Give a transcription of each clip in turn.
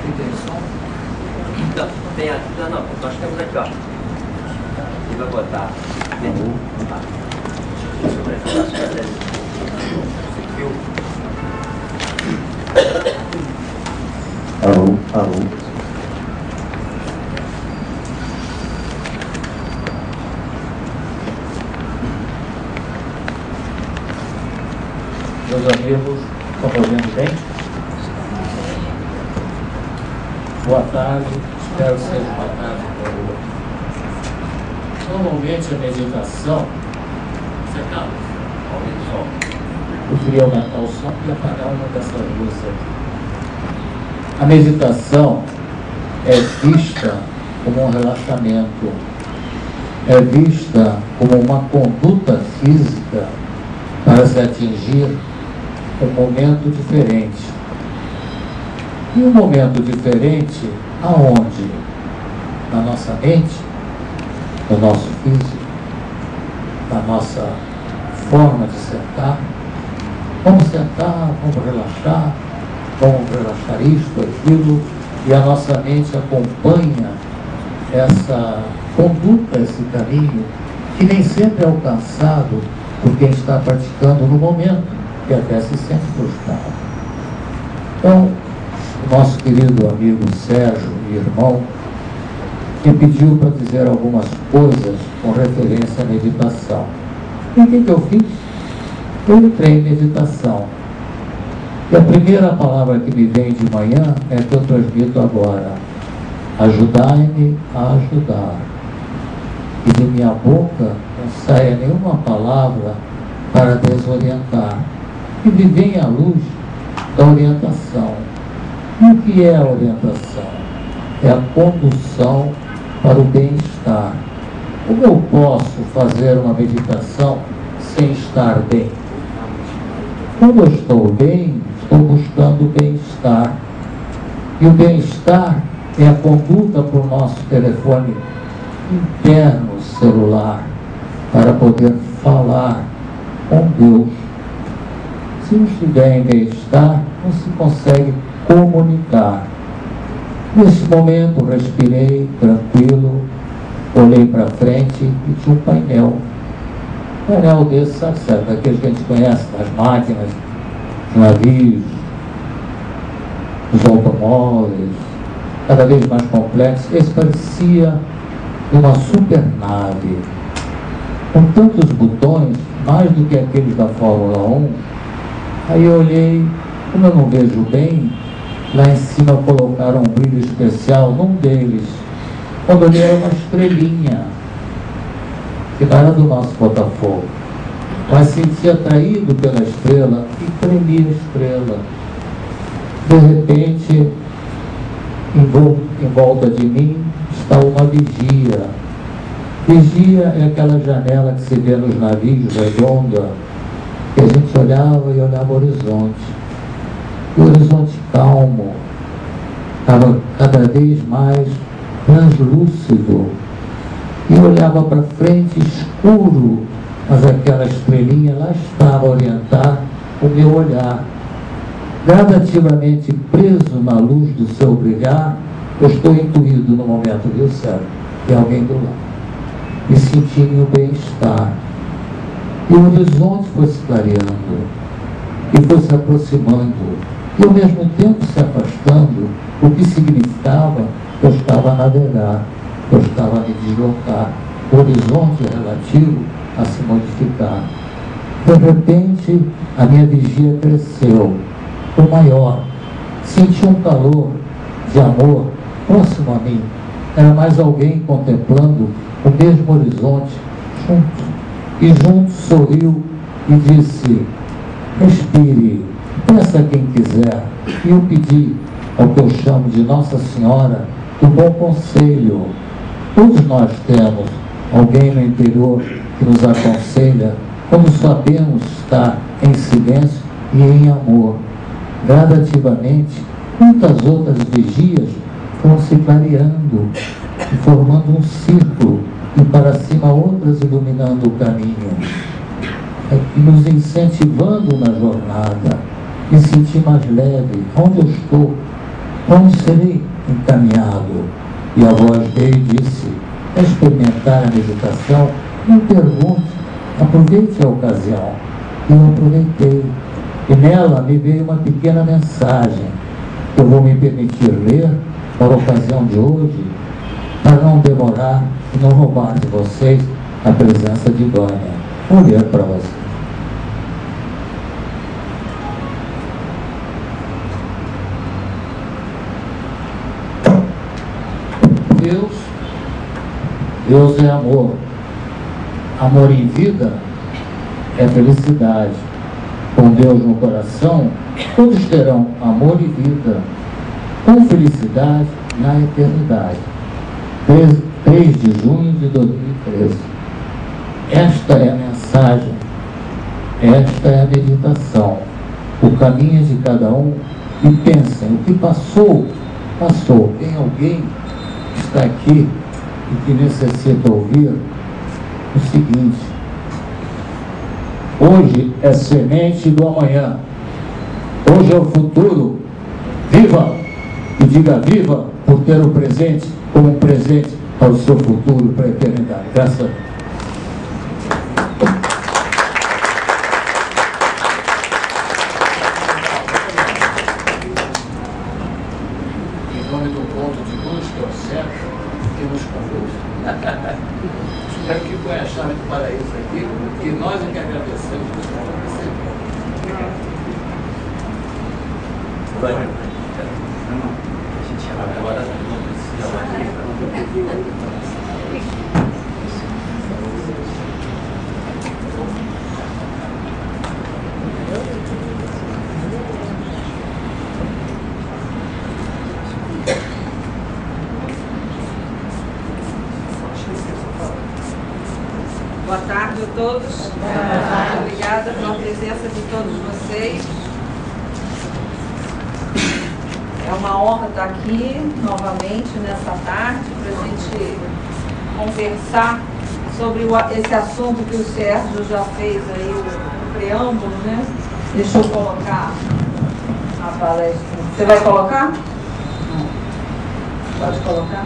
Então, tem aqui, não, nós temos aqui, ó. Ele vai botar. Alô, alô. Meus amigos, estão me ouvindo bem? Boa tarde, espero que seja uma tarde boa. Normalmente a meditação. Você calma, aumenta o som. Eu queria aumentar o som e apagar uma dessas luzes aqui. A meditação é vista como um relaxamento, é vista como uma conduta física para se atingir um momento diferente. E um momento diferente aonde? Na nossa mente, no nosso físico, na nossa forma de sentar. Vamos sentar, vamos relaxar isto, aquilo, e a nossa mente acompanha essa conduta, esse caminho, que nem sempre é alcançado por quem está praticando no momento, que até se sente frustrado. Então, o nosso querido amigo Sérgio e irmão me pediu para dizer algumas coisas com referência à meditação. E o que eu fiz? Eu entrei em meditação. E a primeira palavra que me vem de manhã é que eu transmito agora: ajudai-me a ajudar. E de minha boca não saia nenhuma palavra para desorientar. E me vem a luz da orientação. E o que é a orientação? É a condução para o bem-estar. Como eu posso fazer uma meditação sem estar bem? Quando eu estou bem, estou buscando o bem-estar. E o bem-estar é a conduta para o nosso telefone interno celular para poder falar com Deus. Se não estiver em bem-estar, não se consegue comunicar. Nesse momento, respirei tranquilo, olhei para frente e tinha um painel. Um painel desse, sabe, daqueles que a gente conhece nas máquinas, nos navios, nos automóveis, cada vez mais complexo. Esse parecia uma supernave, com tantos botões, mais do que aqueles da Fórmula 1. Aí eu olhei, como eu não vejo bem, lá em cima colocaram um brilho especial num deles. Quando eu olhei, era uma estrelinha, que não era do nosso Botafogo, mas senti atraído pela estrela e tremi a estrela. De repente, em volta de mim está uma vigia. Vigia é aquela janela que se vê nos navios, redonda, que a gente olhava e olhava o horizonte. O horizonte calmo, estava cada vez mais translúcido. E eu olhava para frente, escuro, mas aquela estrelinha lá estava a orientar o meu olhar. Gradativamente preso na luz do seu brilhar, eu estou intuído no momento, viu, Sérgio? Tem alguém do lado. Me sentindo o bem-estar. E o horizonte foi se clareando, e foi se aproximando, e ao mesmo tempo se afastando, o que significava que eu estava a navegar, que eu estava a me deslocar, o horizonte relativo a se modificar. De repente, a minha vigia cresceu, foi maior, senti um calor de amor próximo a mim. Era mais alguém contemplando o mesmo horizonte, junto. E junto sorriu e disse: respire, peça quem quiser. E eu pedi ao que eu chamo de Nossa Senhora do Bom Conselho. Todos nós temos alguém no interior que nos aconselha quando sabemos estar em silêncio e em amor. Gradativamente, muitas outras vigias foram se clareando e formando um círculo, e para cima outras iluminando o caminho, e nos incentivando na jornada. Me senti mais leve. Onde eu estou? Quando serei encaminhado e a voz dele disse: a experimentar a meditação, me pergunte, aproveite a ocasião. E eu aproveitei. E nela me veio uma pequena mensagem que eu vou me permitir ler para a ocasião de hoje, para não demorar e não roubar de vocês a presença de Dônia. Vou ler para vocês. Deus é amor. Amor em vida é felicidade. Com Deus no coração, todos terão amor e vida, com felicidade na eternidade. 3 de junho de 2013. Esta é a mensagem, esta é a meditação. O caminho é de cada um. E pensem, o que passou, passou. Tem alguém que está aqui e que necessita ouvir o seguinte: hoje é semente do amanhã, hoje é o futuro. Viva! E diga viva por ter o presente como um presente para o seu futuro, para a eternidade. Graças a Deus. Em nome do ponto de luz, que é o centro, que nos conduz. Espero que foi a chave do paraíso aqui, e nós é que agradecemos por você. Vai. A gente agora não precisa mais. Boa tarde a todos. Obrigada pela presença de todos vocês. É uma honra estar aqui novamente nessa tarde para a gente conversar sobre esse assunto que o Sérgio já fez aí, o preâmbulo, né? Deixa eu colocar a palestra. Você vai colocar? Pode colocar.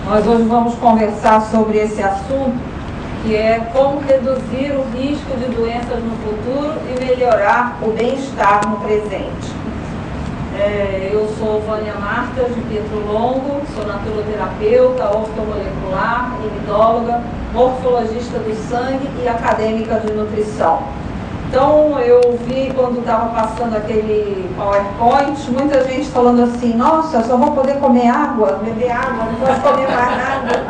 Nós hoje vamos conversar sobre esse assunto, que é como reduzir o risco de doenças no futuro e melhorar o bem-estar no presente. Eu sou Vânia Marta de Pietro Longo, sou naturoterapeuta, ortomolecular, imidóloga, morfologista do sangue e acadêmica de nutrição. Então, eu vi quando estava passando aquele PowerPoint, muita gente falando assim: nossa, eu só vou poder comer água, beber água, não posso comer mais nada.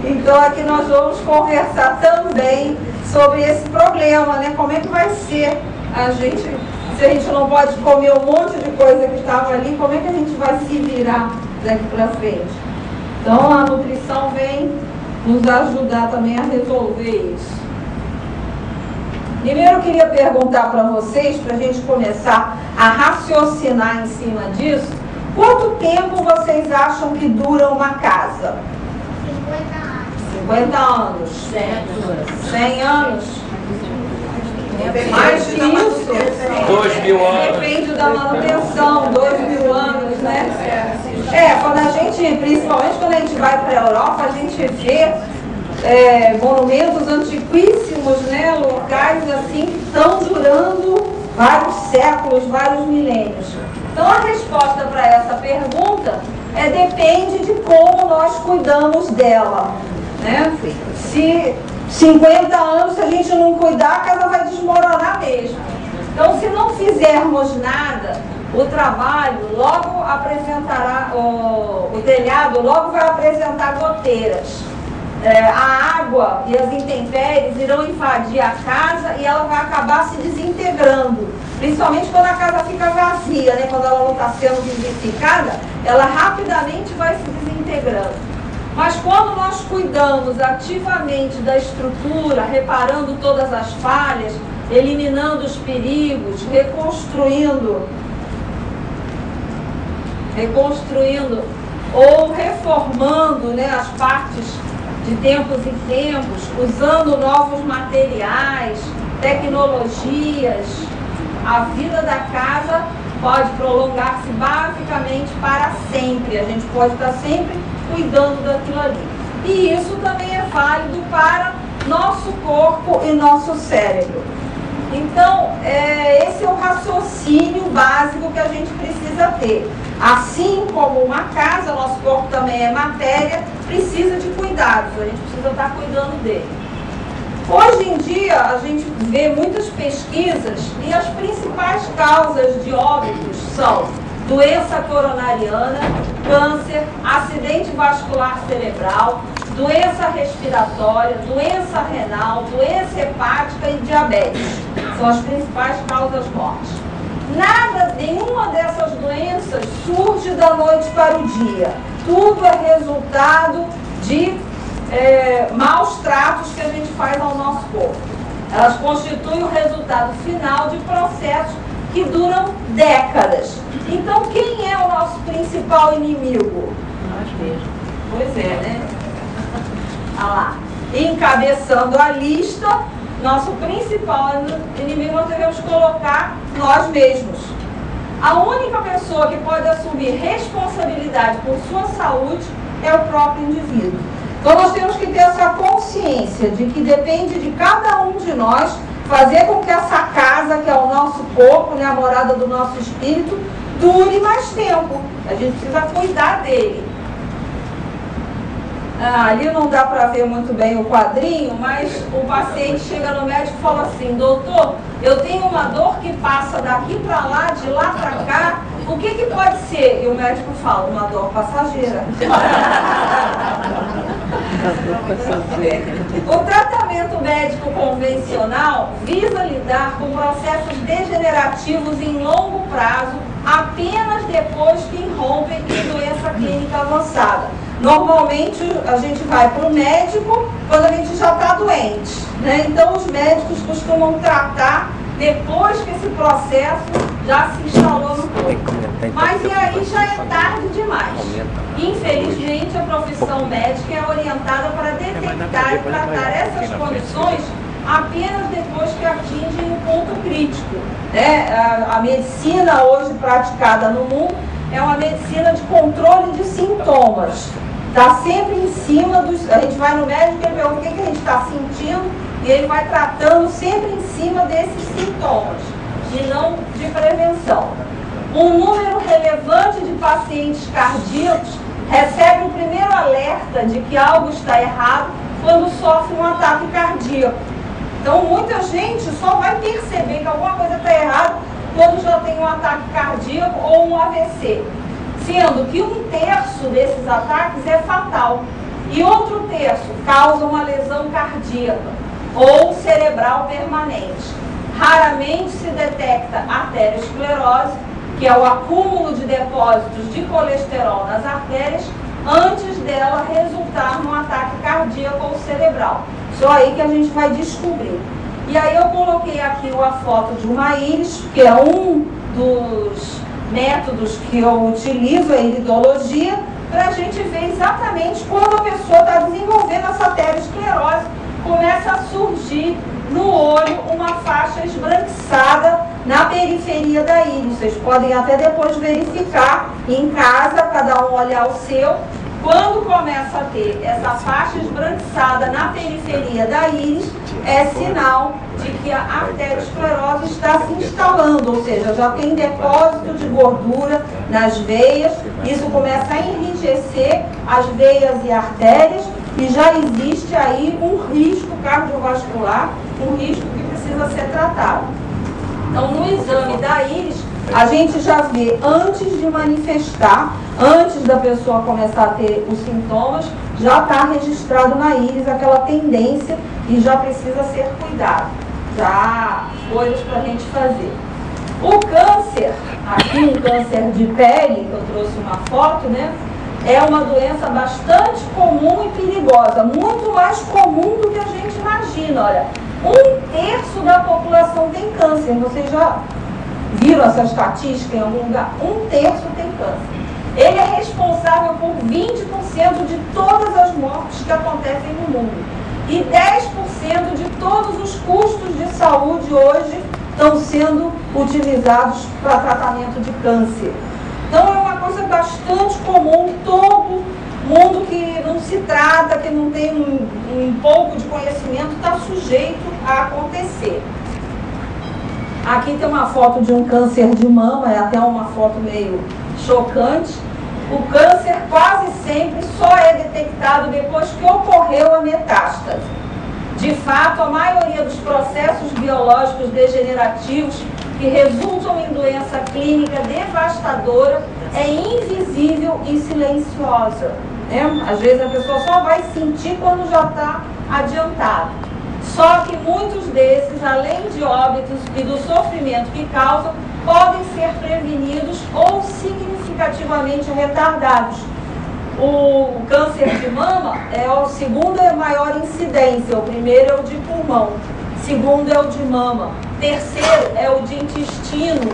Então, aqui nós vamos conversar também sobre esse problema, né? Como é que vai ser a gente, se a gente não pode comer um monte de coisa que estava ali, como é que a gente vai se virar daqui para frente? Então, a nutrição vem nos ajudar também a resolver isso. Primeiro eu queria perguntar para vocês, para a gente começar a raciocinar em cima disso, quanto tempo vocês acham que dura uma casa? 50 anos. 100 anos? Mais que isso? 2.000 anos. Depende da manutenção, 2.000 anos, né? Quando a gente, principalmente quando a gente vai para a Europa, a gente vê monumentos antiquíssimos, né? Locais assim que estão durando vários séculos, vários milênios. Então a resposta para essa pergunta depende de como nós cuidamos dela, né? Se 50 anos, se a gente não cuidar, a casa vai desmoronar mesmo. Então, se não fizermos nada, o trabalho logo apresentará, o telhado logo vai apresentar goteiras. A água e as intempéries irão invadir a casa e ela vai acabar se desintegrando. Principalmente quando a casa fica vazia, né? Quando ela não está sendo vivificada, ela rapidamente vai se desintegrando. Mas quando nós cuidamos ativamente da estrutura, reparando todas as falhas, eliminando os perigos, reconstruindo ou reformando, né, as partes de tempos em tempos, usando novos materiais, tecnologias, a vida da casa pode prolongar-se basicamente para sempre. A gente pode estar sempre cuidando daquilo ali. E isso também é válido para nosso corpo e nosso cérebro. Então, esse é o raciocínio básico que a gente precisa ter. Assim como uma casa, nosso corpo também é matéria, precisa de cuidados, a gente precisa estar cuidando dele. Hoje em dia, a gente vê muitas pesquisas e as principais causas de óbitos são doença coronariana, câncer, acidente vascular cerebral, doença respiratória, doença renal, doença hepática e diabetes. São as principais causas mortes. Nenhuma dessas doenças surge da noite para o dia. Tudo é resultado de maus tratos que a gente faz ao nosso corpo. Elas constituem o resultado final de processos que duram décadas. Então, quem é o nosso principal inimigo? Nós mesmos. Pois é, né? Olha lá. Encabeçando a lista, nosso principal inimigo nós devemos colocar nós mesmos. A única pessoa que pode assumir responsabilidade por sua saúde é o próprio indivíduo. Então nós temos que ter essa consciência de que depende de cada um de nós fazer com que essa casa, que é o nosso corpo, né, a morada do nosso espírito, dure mais tempo. A gente precisa cuidar dele. Ali não dá para ver muito bem o quadrinho, mas o paciente chega no médico e fala assim: doutor, eu tenho uma dor que passa daqui para lá, de lá para cá, o que pode ser? E o médico fala: uma dor passageira. O tratamento médico convencional visa lidar com processos degenerativos em longo prazo, apenas depois que irrompem em doença clínica avançada. Normalmente a gente vai para o médico quando a gente já está doente, né? Então os médicos costumam tratar depois que esse processo já se instalou no corpo. Mas e aí já é tarde demais. Infelizmente a profissão médica é orientada para detectar e tratar essas condições apenas depois que atingem o ponto crítico, né? A medicina hoje praticada no mundo é uma medicina de controle de sintomas. Está sempre em cima dos... A gente vai no médico e ele vê o que a gente está sentindo e ele vai tratando sempre em cima desses sintomas e não de prevenção. Um número relevante de pacientes cardíacos recebe o primeiro alerta de que algo está errado quando sofre um ataque cardíaco. Então muita gente só vai perceber que alguma coisa está errada quando já tem um ataque cardíaco ou um AVC. Sendo que 1/3 desses ataques é fatal e outro terço causa uma lesão cardíaca ou cerebral permanente. Raramente se detecta arteriosclerose, que é o acúmulo de depósitos de colesterol nas artérias, antes dela resultar num ataque cardíaco ou cerebral. Só aí que a gente vai descobrir. E aí eu coloquei aqui a foto de uma íris, que é um dos métodos que eu utilizo, a iridologia, para a gente ver exatamente quando a pessoa está desenvolvendo essa arteriosclerose, começa a surgir no olho uma faixa esbranquiçada na periferia da íris. Vocês podem até depois verificar em casa, cada um olhar o seu. Quando começa a ter essa faixa esbranquiçada na periferia da íris, é sinal de que a arteriosclerose está se instalando, ou seja, já tem depósito de gordura nas veias, isso começa a enrijecer as veias e artérias e já existe aí um risco cardiovascular, um risco que precisa ser tratado. Então, no exame da íris, a gente já vê antes de manifestar, antes da pessoa começar a ter os sintomas, já está registrado na íris aquela tendência e já precisa ser cuidado. Já há coisas para a gente fazer. O câncer, aqui um câncer de pele, que eu trouxe uma foto, né? É uma doença bastante comum e perigosa, muito mais comum do que a gente imagina. Olha, 1/3 da população tem câncer. Vocês já viram essa estatística em algum lugar? 1/3 tem câncer. Ele é responsável por 20% de todas as mortes que acontecem no mundo. E 10% de todos os custos de saúde hoje estão sendo utilizados para tratamento de câncer. Então é uma coisa bastante comum, todo mundo que não se trata, que não tem um pouco de conhecimento, está sujeito a acontecer. Aqui tem uma foto de um câncer de mama, é até uma foto meio chocante. O câncer quase sempre só é detectado depois que ocorreu a metástase. De fato, a maioria dos processos biológicos degenerativos que resultam em doença clínica devastadora é invisível e silenciosa, né? Às vezes a pessoa só vai sentir quando já está adiantado. Só que muitos desses, além de óbitos e do sofrimento que causam, podem ser prevenidos ou significativamente retardados. O câncer de mama é o segundo maior incidência, o primeiro é o de pulmão, segundo é o de mama, terceiro é o de intestino.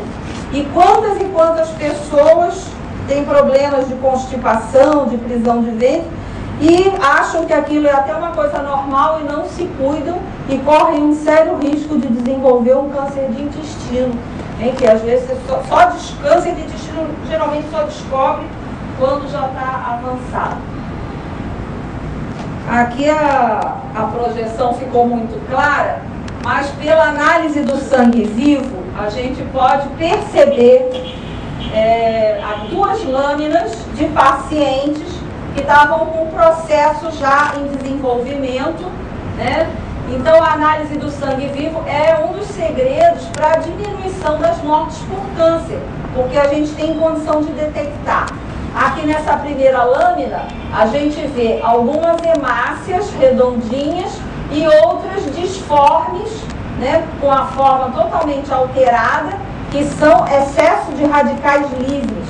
E quantas pessoas têm problemas de constipação, de prisão de ventre, e acham que aquilo é até uma coisa normal e não se cuidam e correm um sério risco de desenvolver um câncer de intestino, hein? Que às vezes câncer de intestino geralmente só descobre quando já está avançado. Aqui a projeção ficou muito clara, mas pela análise do sangue vivo, a gente pode perceber duas lâminas de pacientes que estavam com o processo já em desenvolvimento, né? Então, a análise do sangue vivo é um dos segredos para a diminuição das mortes por câncer, porque a gente tem condição de detectar. Aqui nessa primeira lâmina, a gente vê algumas hemácias redondinhas e outras disformes, né, com a forma totalmente alterada, que são excesso de radicais livres.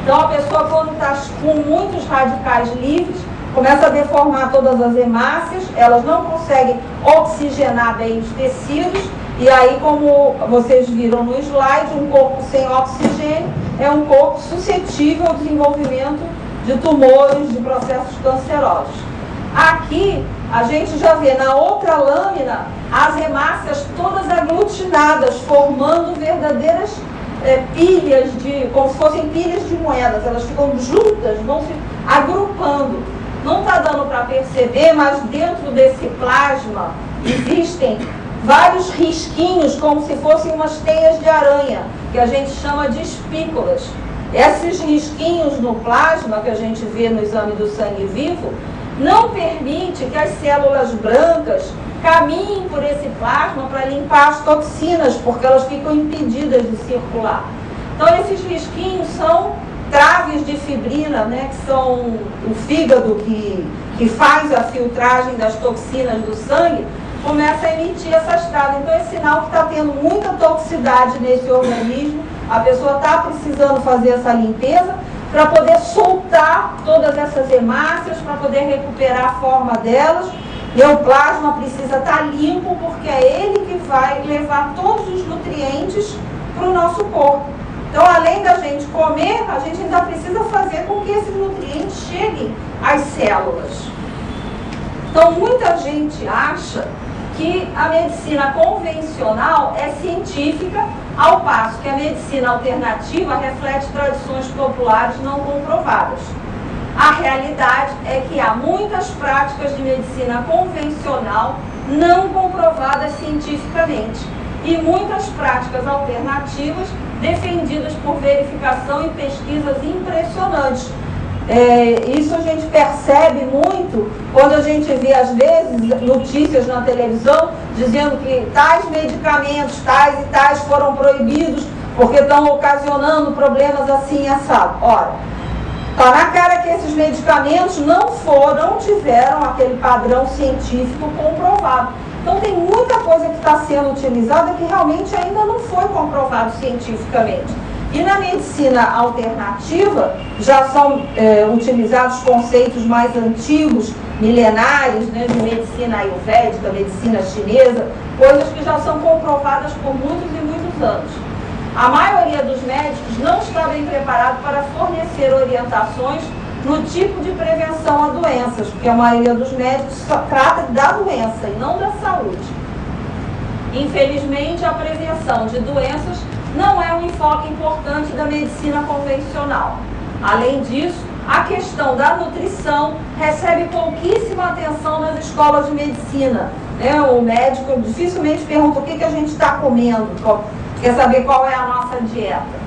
Então, a pessoa, quando está com muitos radicais livres, começa a deformar todas as hemácias, elas não conseguem oxigenar bem os tecidos, e aí, como vocês viram no slide, um corpo sem oxigênio é um corpo suscetível ao desenvolvimento de tumores, de processos cancerosos. Aqui, a gente já vê na outra lâmina as hemácias todas aglutinadas, formando verdadeiras pilhas, como se fossem pilhas de moedas. Elas ficam juntas, vão se agrupando. Não está dando para perceber, mas dentro desse plasma existem vários risquinhos, como se fossem umas teias de aranha, que a gente chama de espículas. Esses risquinhos no plasma, que a gente vê no exame do sangue vivo, não permite que as células brancas caminhem por esse plasma para limpar as toxinas, porque elas ficam impedidas de circular. Então, esses risquinhos são traves de fibrina, né, que são o fígado que faz a filtragem das toxinas do sangue, começa a emitir essas traves. Então, é sinal que está tendo muita toxicidade nesse organismo, a pessoa está precisando fazer essa limpeza para poder soltar todas essas hemácias, para poder recuperar a forma delas. E o plasma precisa estar limpo, porque é ele que vai levar todos os nutrientes para o nosso corpo. Então, além da gente comer, a gente ainda precisa fazer com que esses nutrientes cheguem às células. Então, muita gente acha que a medicina convencional é científica, ao passo que a medicina alternativa reflete tradições populares não comprovadas. A realidade é que há muitas práticas de medicina convencional não comprovadas cientificamente e muitas práticas alternativas defendidas por verificação e pesquisas impressionantes. Isso a gente percebe muito quando a gente vê, às vezes, notícias na televisão dizendo que tais medicamentos, tais e tais, foram proibidos porque estão ocasionando problemas assim e assado. Ora, está na cara que esses medicamentos não tiveram aquele padrão científico comprovado. Então, tem muita coisa que está sendo utilizada que realmente ainda não foi comprovado cientificamente. E na medicina alternativa já são utilizados conceitos mais antigos, milenares, né, de medicina ayurvédica, medicina chinesa, coisas que já são comprovadas por muitos e muitos anos. A maioria dos médicos não está bem preparado para fornecer orientações no tipo de prevenção a doenças, porque a maioria dos médicos só trata da doença e não da saúde. Infelizmente, a prevenção de doenças não é um enfoque importante da medicina convencional. Além disso, a questão da nutrição recebe pouquíssima atenção nas escolas de medicina. O médico dificilmente pergunta o que a gente está comendo, quer saber qual é a nossa dieta.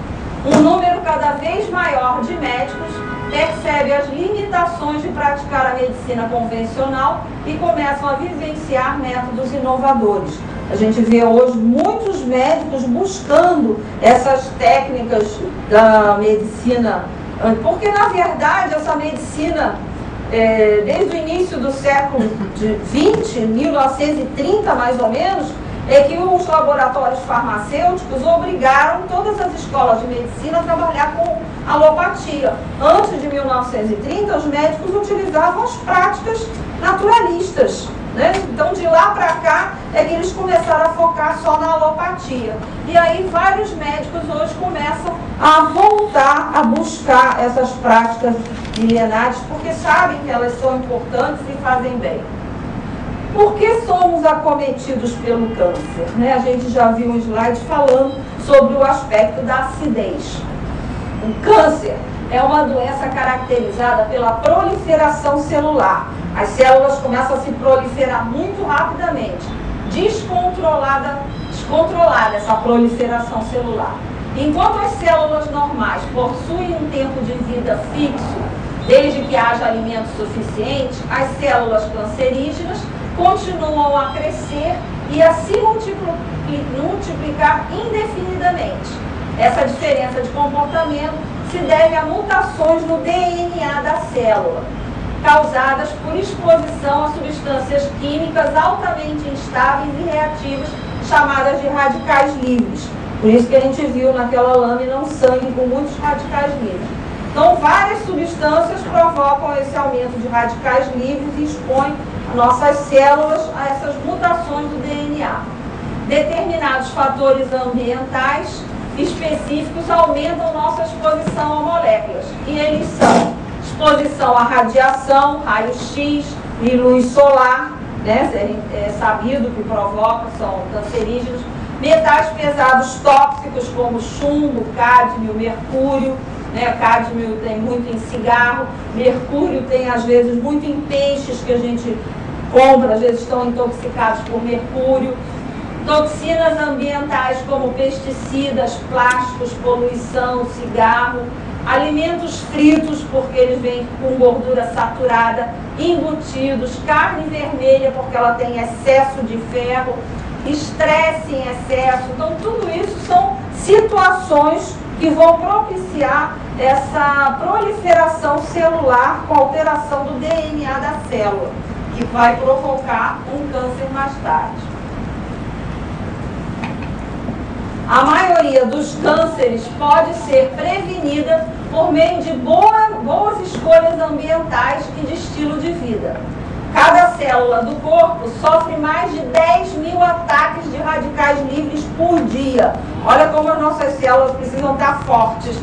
Um número cada vez maior de médicos percebe as limitações de praticar a medicina convencional e começam a vivenciar métodos inovadores. A gente vê hoje muitos médicos buscando essas técnicas da medicina, porque na verdade essa medicina, desde o início do século XX, 1930 mais ou menos, é que os laboratórios farmacêuticos obrigaram todas as escolas de medicina a trabalhar com alopatia. Antes de 1930, os médicos utilizavam as práticas naturalistas, né? Então, de lá para cá, é que eles começaram a focar só na alopatia. E aí, vários médicos hoje começam a voltar a buscar essas práticas milenares, porque sabem que elas são importantes e fazem bem. Por que somos acometidos pelo câncer? A gente já viu um slide falando sobre o aspecto da acidez. O câncer é uma doença caracterizada pela proliferação celular. As células começam a se proliferar muito rapidamente, descontrolada essa proliferação celular. Enquanto as células normais possuem um tempo de vida fixo, desde que haja alimento suficiente, as células cancerígenas continuam a crescer e a se multiplicar indefinidamente. Essa diferença de comportamento se deve a mutações no DNA da célula, causadas por exposição a substâncias químicas altamente instáveis e reativas, chamadas de radicais livres. Por isso que a gente viu naquela lâmina um sangue com muitos radicais livres. Então, várias substâncias provocam esse aumento de radicais livres e expõem nossas células a essas mutações do DNA. Determinados fatores ambientais específicos aumentam nossa exposição a moléculas. E eles são exposição à radiação, raio-x e luz solar, é sabido que provoca, são cancerígenos. Metais pesados tóxicos como chumbo, cádmio, mercúrio. Cádmio tem muito em cigarro, mercúrio tem às vezes muito em peixes que a gente compra, às vezes estão intoxicados por mercúrio. Toxinas ambientais como pesticidas, plásticos, poluição, cigarro. Alimentos fritos, porque eles vêm com gordura saturada, embutidos, carne vermelha, porque ela tem excesso de ferro, estresse em excesso. Então, tudo isso são situações que vão propiciar essa proliferação celular com alteração do DNA da célula, que vai provocar um câncer mais tarde. A maioria dos cânceres pode ser prevenida por meio de boas escolhas ambientais e de estilo de vida. Cada célula do corpo sofre mais de 10.000 ataques de radicais livres por dia. Olha como as nossas células precisam estar fortes,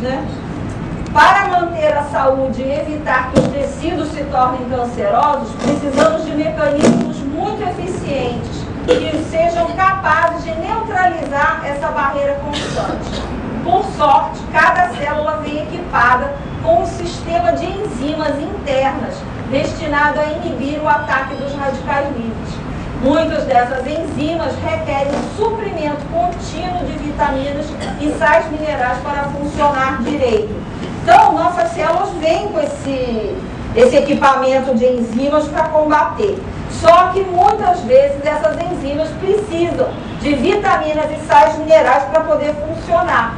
Para manter a saúde e evitar que os tecidos se tornem cancerosos, precisamos de mecanismos muito eficientes que sejam capazes de neutralizar essa barreira constante. Por sorte, cada célula vem equipada com um sistema de enzimas internas destinado a inibir o ataque dos radicais livres. Muitas dessas enzimas requerem um suprimento contínuo de vitaminas e sais minerais para funcionar direito. Então, nossas células vêm com esse equipamento de enzimas para combater. Só que muitas vezes essas enzimas precisam de vitaminas e sais minerais para poder funcionar,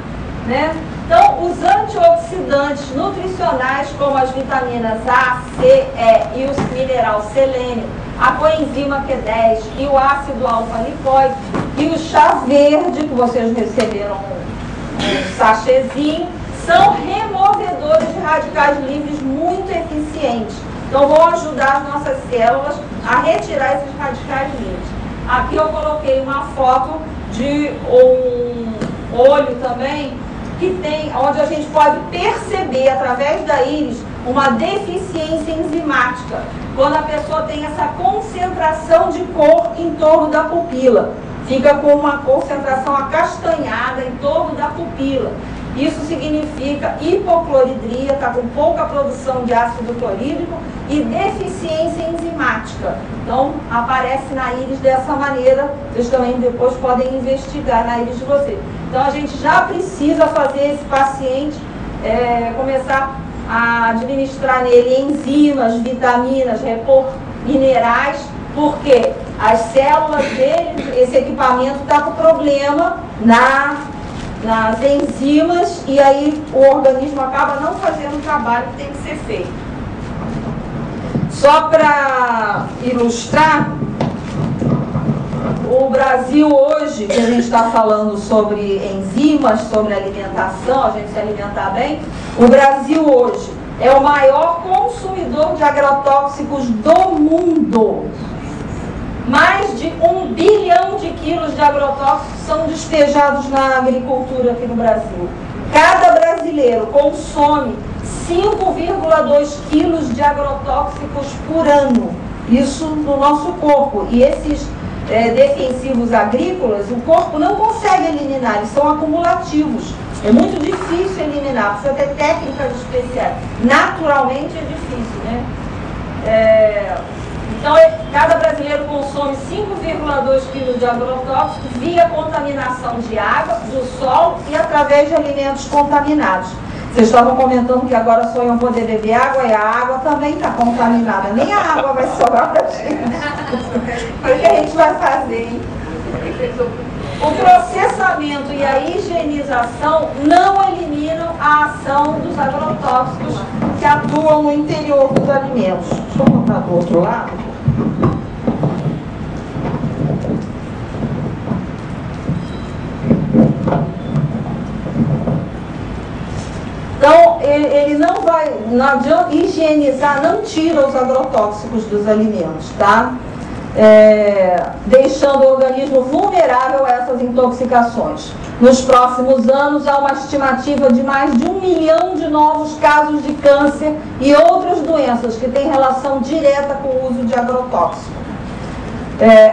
Então, os antioxidantes nutricionais, como as vitaminas A, C, E e o mineral selênio, a coenzima Q10 e o ácido alfa-lipoico e o chá verde, que vocês receberam um sachêzinho, são removedores de radicais livres muito eficientes. Então, vão ajudar as nossas células a retirar esses radicais livres. Aqui eu coloquei uma foto de um olho também, que tem, onde a gente pode perceber, através da íris, uma deficiência enzimática, quando a pessoa tem essa concentração de cor em torno da pupila. Fica com uma concentração acastanhada em torno da pupila. Isso significa hipocloridria, está com pouca produção de ácido clorídrico e deficiência enzimática. Então, aparece na íris dessa maneira. Vocês também depois podem investigar na íris de vocês. Então, a gente já precisa fazer esse paciente começar a administrar nele enzimas, vitaminas, repor minerais, porque as células dele, esse equipamento está com problema nas enzimas, e aí o organismo acaba não fazendo o trabalho que tem que ser feito. Só para ilustrar, o Brasil hoje, que a gente está falando sobre enzimas, sobre alimentação, a gente se alimentar bem, o Brasil hoje é o maior consumidor de agrotóxicos do mundo. Mais de 1 bilhão de quilos de agrotóxicos são despejados na agricultura aqui no Brasil. Cada brasileiro consome 5,2 quilos de agrotóxicos por ano. Isso no nosso corpo. E esses defensivos agrícolas, o corpo não consegue eliminar, eles são acumulativos. É muito difícil eliminar, precisa ter técnicas especiais. Naturalmente é difícil, né? Então, cada brasileiro consome 5,2 quilos de agrotóxicos via contaminação de água, do sol e através de alimentos contaminados. Vocês estavam comentando que agora só iam poder beber água, e a água também está contaminada. Nem a água vai sobrar para a gente. O que a gente vai fazer, hein? O processamento e a higienização não eliminam a ação dos agrotóxicos que atuam no interior dos alimentos. Deixa eu botar do outro lado. Então, ele não adianta higienizar, não tira os agrotóxicos dos alimentos, tá? Deixando o organismo vulnerável a essas intoxicações. Nos próximos anos, há uma estimativa de mais de 1 milhão de novos casos de câncer e outras doenças que têm relação direta com o uso de agrotóxico.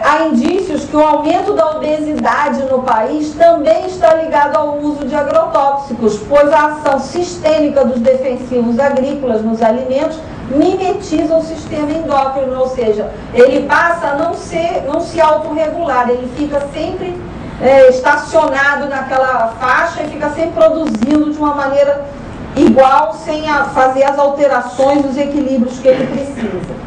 Há indícios que o aumento da obesidade no país também está ligado ao uso de agrotóxicos, pois a ação sistêmica dos defensivos agrícolas nos alimentos mimetiza o sistema endócrino, ou seja, ele passa a não se autorregular, ele fica sempre estacionado naquela faixa e fica sempre produzindo de uma maneira igual, sem fazer as alterações dos equilíbrios que ele precisa.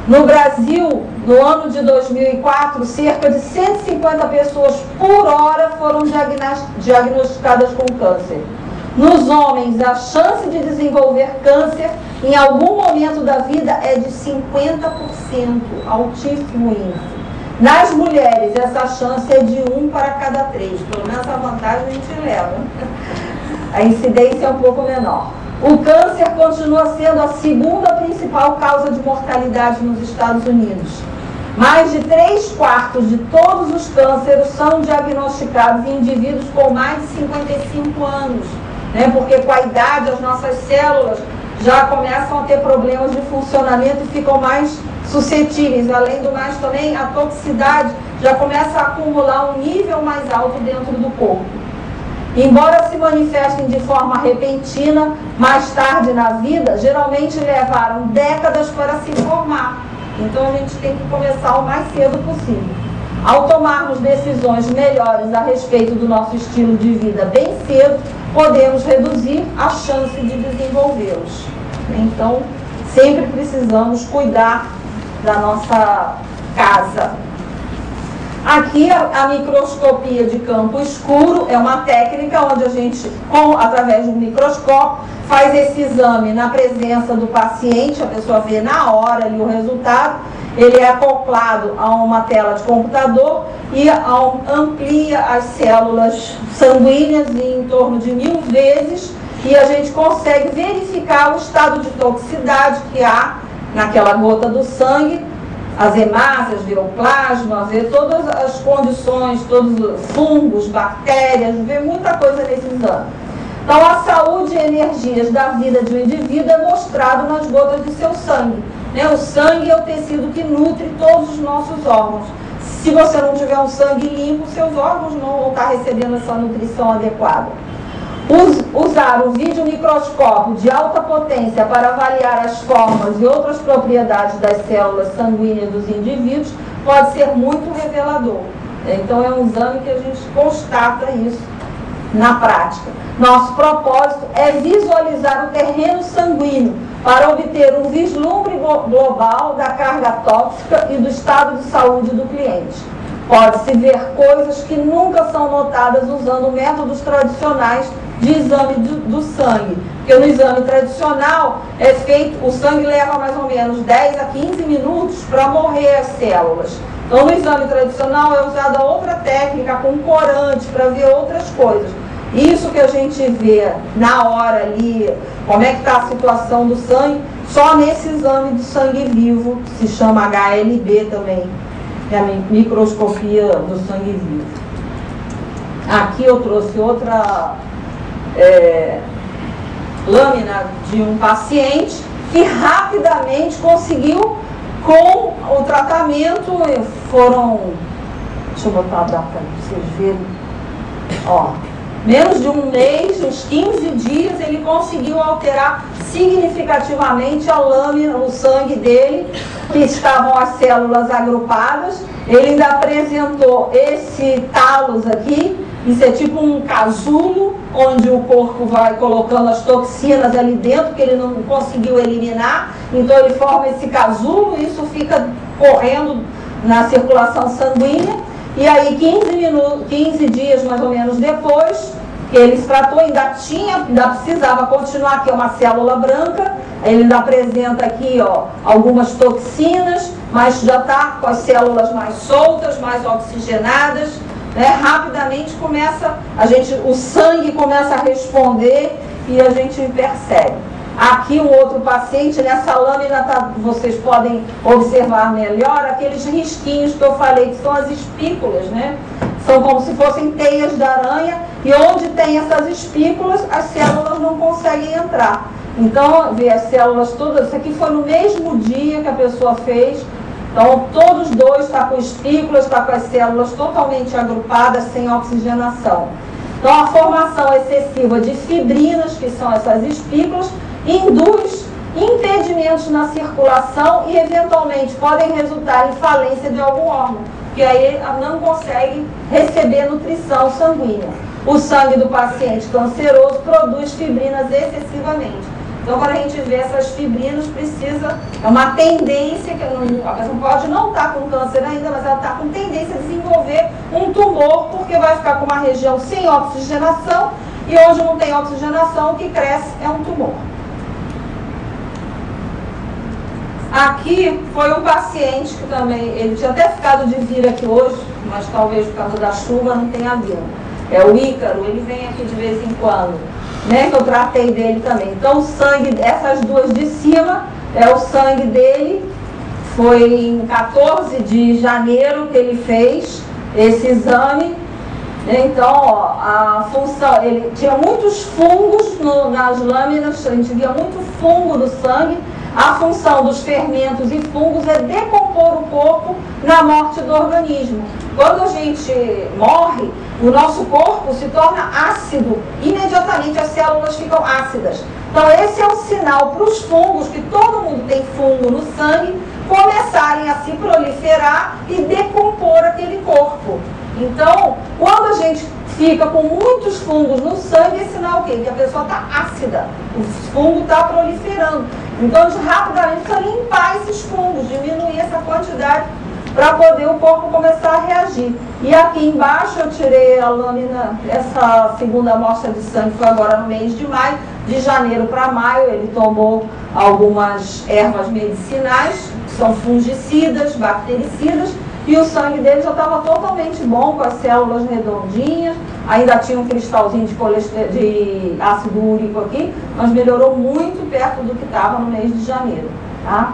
No Brasil, no ano de 2004, cerca de 150 pessoas por hora foram diagnosticadas com câncer. Nos homens, a chance de desenvolver câncer em algum momento da vida é de 50%, altíssimo índice. Nas mulheres, essa chance é de 1 para cada 3, pelo menos a vantagem a gente leva. A incidência é um pouco menor. O câncer continua sendo a segunda principal causa de mortalidade nos Estados Unidos. Mais de 3/4 de todos os cânceres são diagnosticados em indivíduos com mais de 55 anos, né? Porque com a idade as nossas células já começam a ter problemas de funcionamento e ficam mais suscetíveis. Além do mais, também a toxicidade já começa a acumular um nível mais alto dentro do corpo. Embora se manifestem de forma repentina, mais tarde na vida, geralmente levaram décadas para se formar. Então a gente tem que começar o mais cedo possível. Ao tomarmos decisões melhores a respeito do nosso estilo de vida bem cedo, podemos reduzir a chance de desenvolvê-los. Então, sempre precisamos cuidar da nossa casa. Aqui a microscopia de campo escuro é uma técnica onde a gente, através do microscópio, faz esse exame na presença do paciente, a pessoa vê na hora ali o resultado, ele é acoplado a uma tela de computador e amplia as células sanguíneas em torno de 1000 vezes e a gente consegue verificar o estado de toxicidade que há naquela gota do sangue, as hemácias, viroplasma, ver todas as condições, todos os fungos, bactérias, ver muita coisa nesse exame. Então, a saúde e energias da vida de um indivíduo é mostrado nas gotas de seu sangue. Né? O sangue é o tecido que nutre todos os nossos órgãos. Se você não tiver um sangue limpo, seus órgãos não vão estar recebendo essa nutrição adequada. Usar o videomicroscópio de alta potência para avaliar as formas e outras propriedades das células sanguíneas dos indivíduos pode ser muito revelador. Então, é um exame que a gente constata isso na prática. Nosso propósito é visualizar o terreno sanguíneo para obter um vislumbre global da carga tóxica e do estado de saúde do cliente. Pode-se ver coisas que nunca são notadas usando métodos tradicionais de exame do sangue. Porque no exame tradicional é feito, o sangue leva mais ou menos 10 a 15 minutos para morrer as células. Então, no exame tradicional é usada outra técnica com corante para ver outras coisas. Isso que a gente vê na hora ali, como é que está a situação do sangue, só nesse exame de sangue vivo, que se chama HLB também, é a microscopia do sangue vivo. Aqui eu trouxe outra lâmina de um paciente que rapidamente conseguiu, com o tratamento, deixa eu botar a data para vocês verem, ó, menos de um mês, uns 15 dias, ele conseguiu alterar significativamente a lâmina, o sangue dele, que estavam as células agrupadas. Ele ainda apresentou esse talos aqui, isso é tipo um casulo, onde o corpo vai colocando as toxinas ali dentro, que ele não conseguiu eliminar, então ele forma esse casulo, isso fica correndo na circulação sanguínea. E aí, 15 dias mais ou menos depois, que ele se tratou, ainda precisava continuar, aqui é uma célula branca, ele ainda apresenta aqui, ó, algumas toxinas, mas já está com as células mais soltas, mais oxigenadas, né? Rapidamente o sangue começa a responder e a gente percebe. Aqui um outro paciente, nessa lâmina, vocês podem observar melhor aqueles risquinhos que eu falei, que são as espículas, né? São como se fossem teias de aranha, e onde tem essas espículas, as células não conseguem entrar. Então, ver as células todas, isso aqui foi no mesmo dia que a pessoa fez. Então, todos dois estão com espículas, estão com as células totalmente agrupadas, sem oxigenação. Então, a formação excessiva de fibrinas, que são essas espículas, induz impedimentos na circulação e, eventualmente, podem resultar em falência de algum órgão, que aí não consegue receber nutrição sanguínea. O sangue do paciente canceroso produz fibrinas excessivamente. Então, quando a gente vê essas fibrinas, é uma tendência, que a pessoa pode não estar com câncer ainda, mas ela está com tendência a desenvolver um tumor, porque vai ficar com uma região sem oxigenação, e onde não tem oxigenação, o que cresce é um tumor. Aqui foi um paciente que também, ele tinha até ficado de vir aqui hoje, mas talvez por causa da chuva não tenha vindo. É o Ícaro, ele vem aqui de vez em quando, né, que eu tratei dele também. Então, o sangue, essas duas de cima, é o sangue dele. Foi em 14 de janeiro que ele fez esse exame. Então, ó, a função, ele tinha muitos fungos nas lâminas, a gente via muito fungo do sangue. A função dos fermentos e fungos é decompor o corpo na morte do organismo. Quando a gente morre, o nosso corpo se torna ácido. Imediatamente as células ficam ácidas. Então esse é o sinal para os fungos, que todo mundo tem fungo no sangue, começarem a se proliferar e decompor aquele corpo. Então, quando a gente fica com muitos fungos no sangue, é sinal o quê? Que a pessoa está ácida, o fungo está proliferando. Então, a gente rapidamente precisa limpar esses fungos, diminuir essa quantidade para poder o corpo começar a reagir. E aqui embaixo eu tirei a lâmina, essa segunda amostra de sangue foi agora no mês de maio, de janeiro para maio. Ele tomou algumas ervas medicinais, que são fungicidas, bactericidas, e o sangue dele já estava totalmente bom, com as células redondinhas, ainda tinha um cristalzinho de ácido úrico aqui, mas melhorou muito perto do que estava no mês de janeiro. Tá?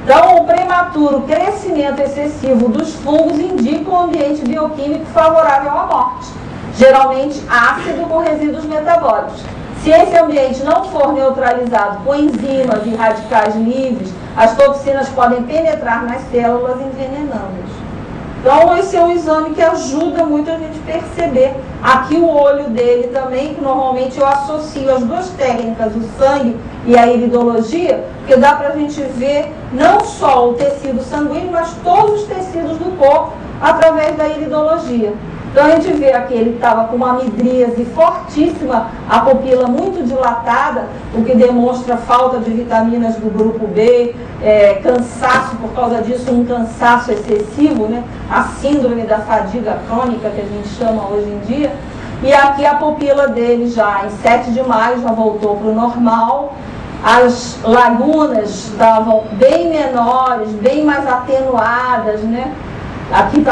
Então, o prematuro crescimento excessivo dos fungos indica um ambiente bioquímico favorável à morte, geralmente ácido com resíduos metabólicos. Se esse ambiente não for neutralizado com enzimas e radicais livres, as toxinas podem penetrar nas células envenenando-as. Então, esse é um exame que ajuda muito a gente perceber. Aqui o olho dele também, que normalmente eu associo as duas técnicas, o sangue e a iridologia, porque dá para a gente ver não só o tecido sanguíneo, mas todos os tecidos do corpo através da iridologia. Então a gente vê aqui, ele estava com uma midríase fortíssima, a pupila muito dilatada, o que demonstra falta de vitaminas do grupo B, cansaço por causa disso, um cansaço excessivo, né? A síndrome da fadiga crônica, que a gente chama hoje em dia. E aqui a pupila dele já em 7 de maio já voltou para o normal. As lagunas estavam bem menores, bem mais atenuadas, né? Aqui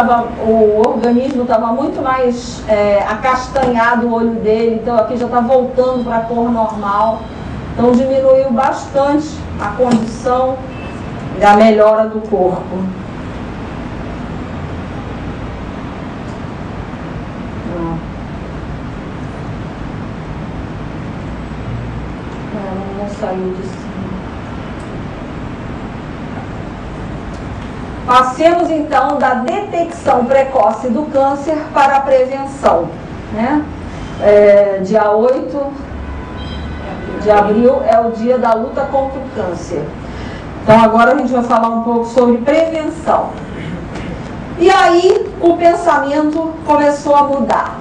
o organismo estava muito mais acastanhado, o olho dele, então aqui já está voltando para a cor normal. Então diminuiu bastante a condição da melhora do corpo. Não saiu de cima. Passemos então da detecção precoce do câncer para a prevenção, né? Dia 8 de abril é o dia da luta contra o câncer. Então agora a gente vai falar um pouco sobre prevenção. E aí o pensamento começou a mudar.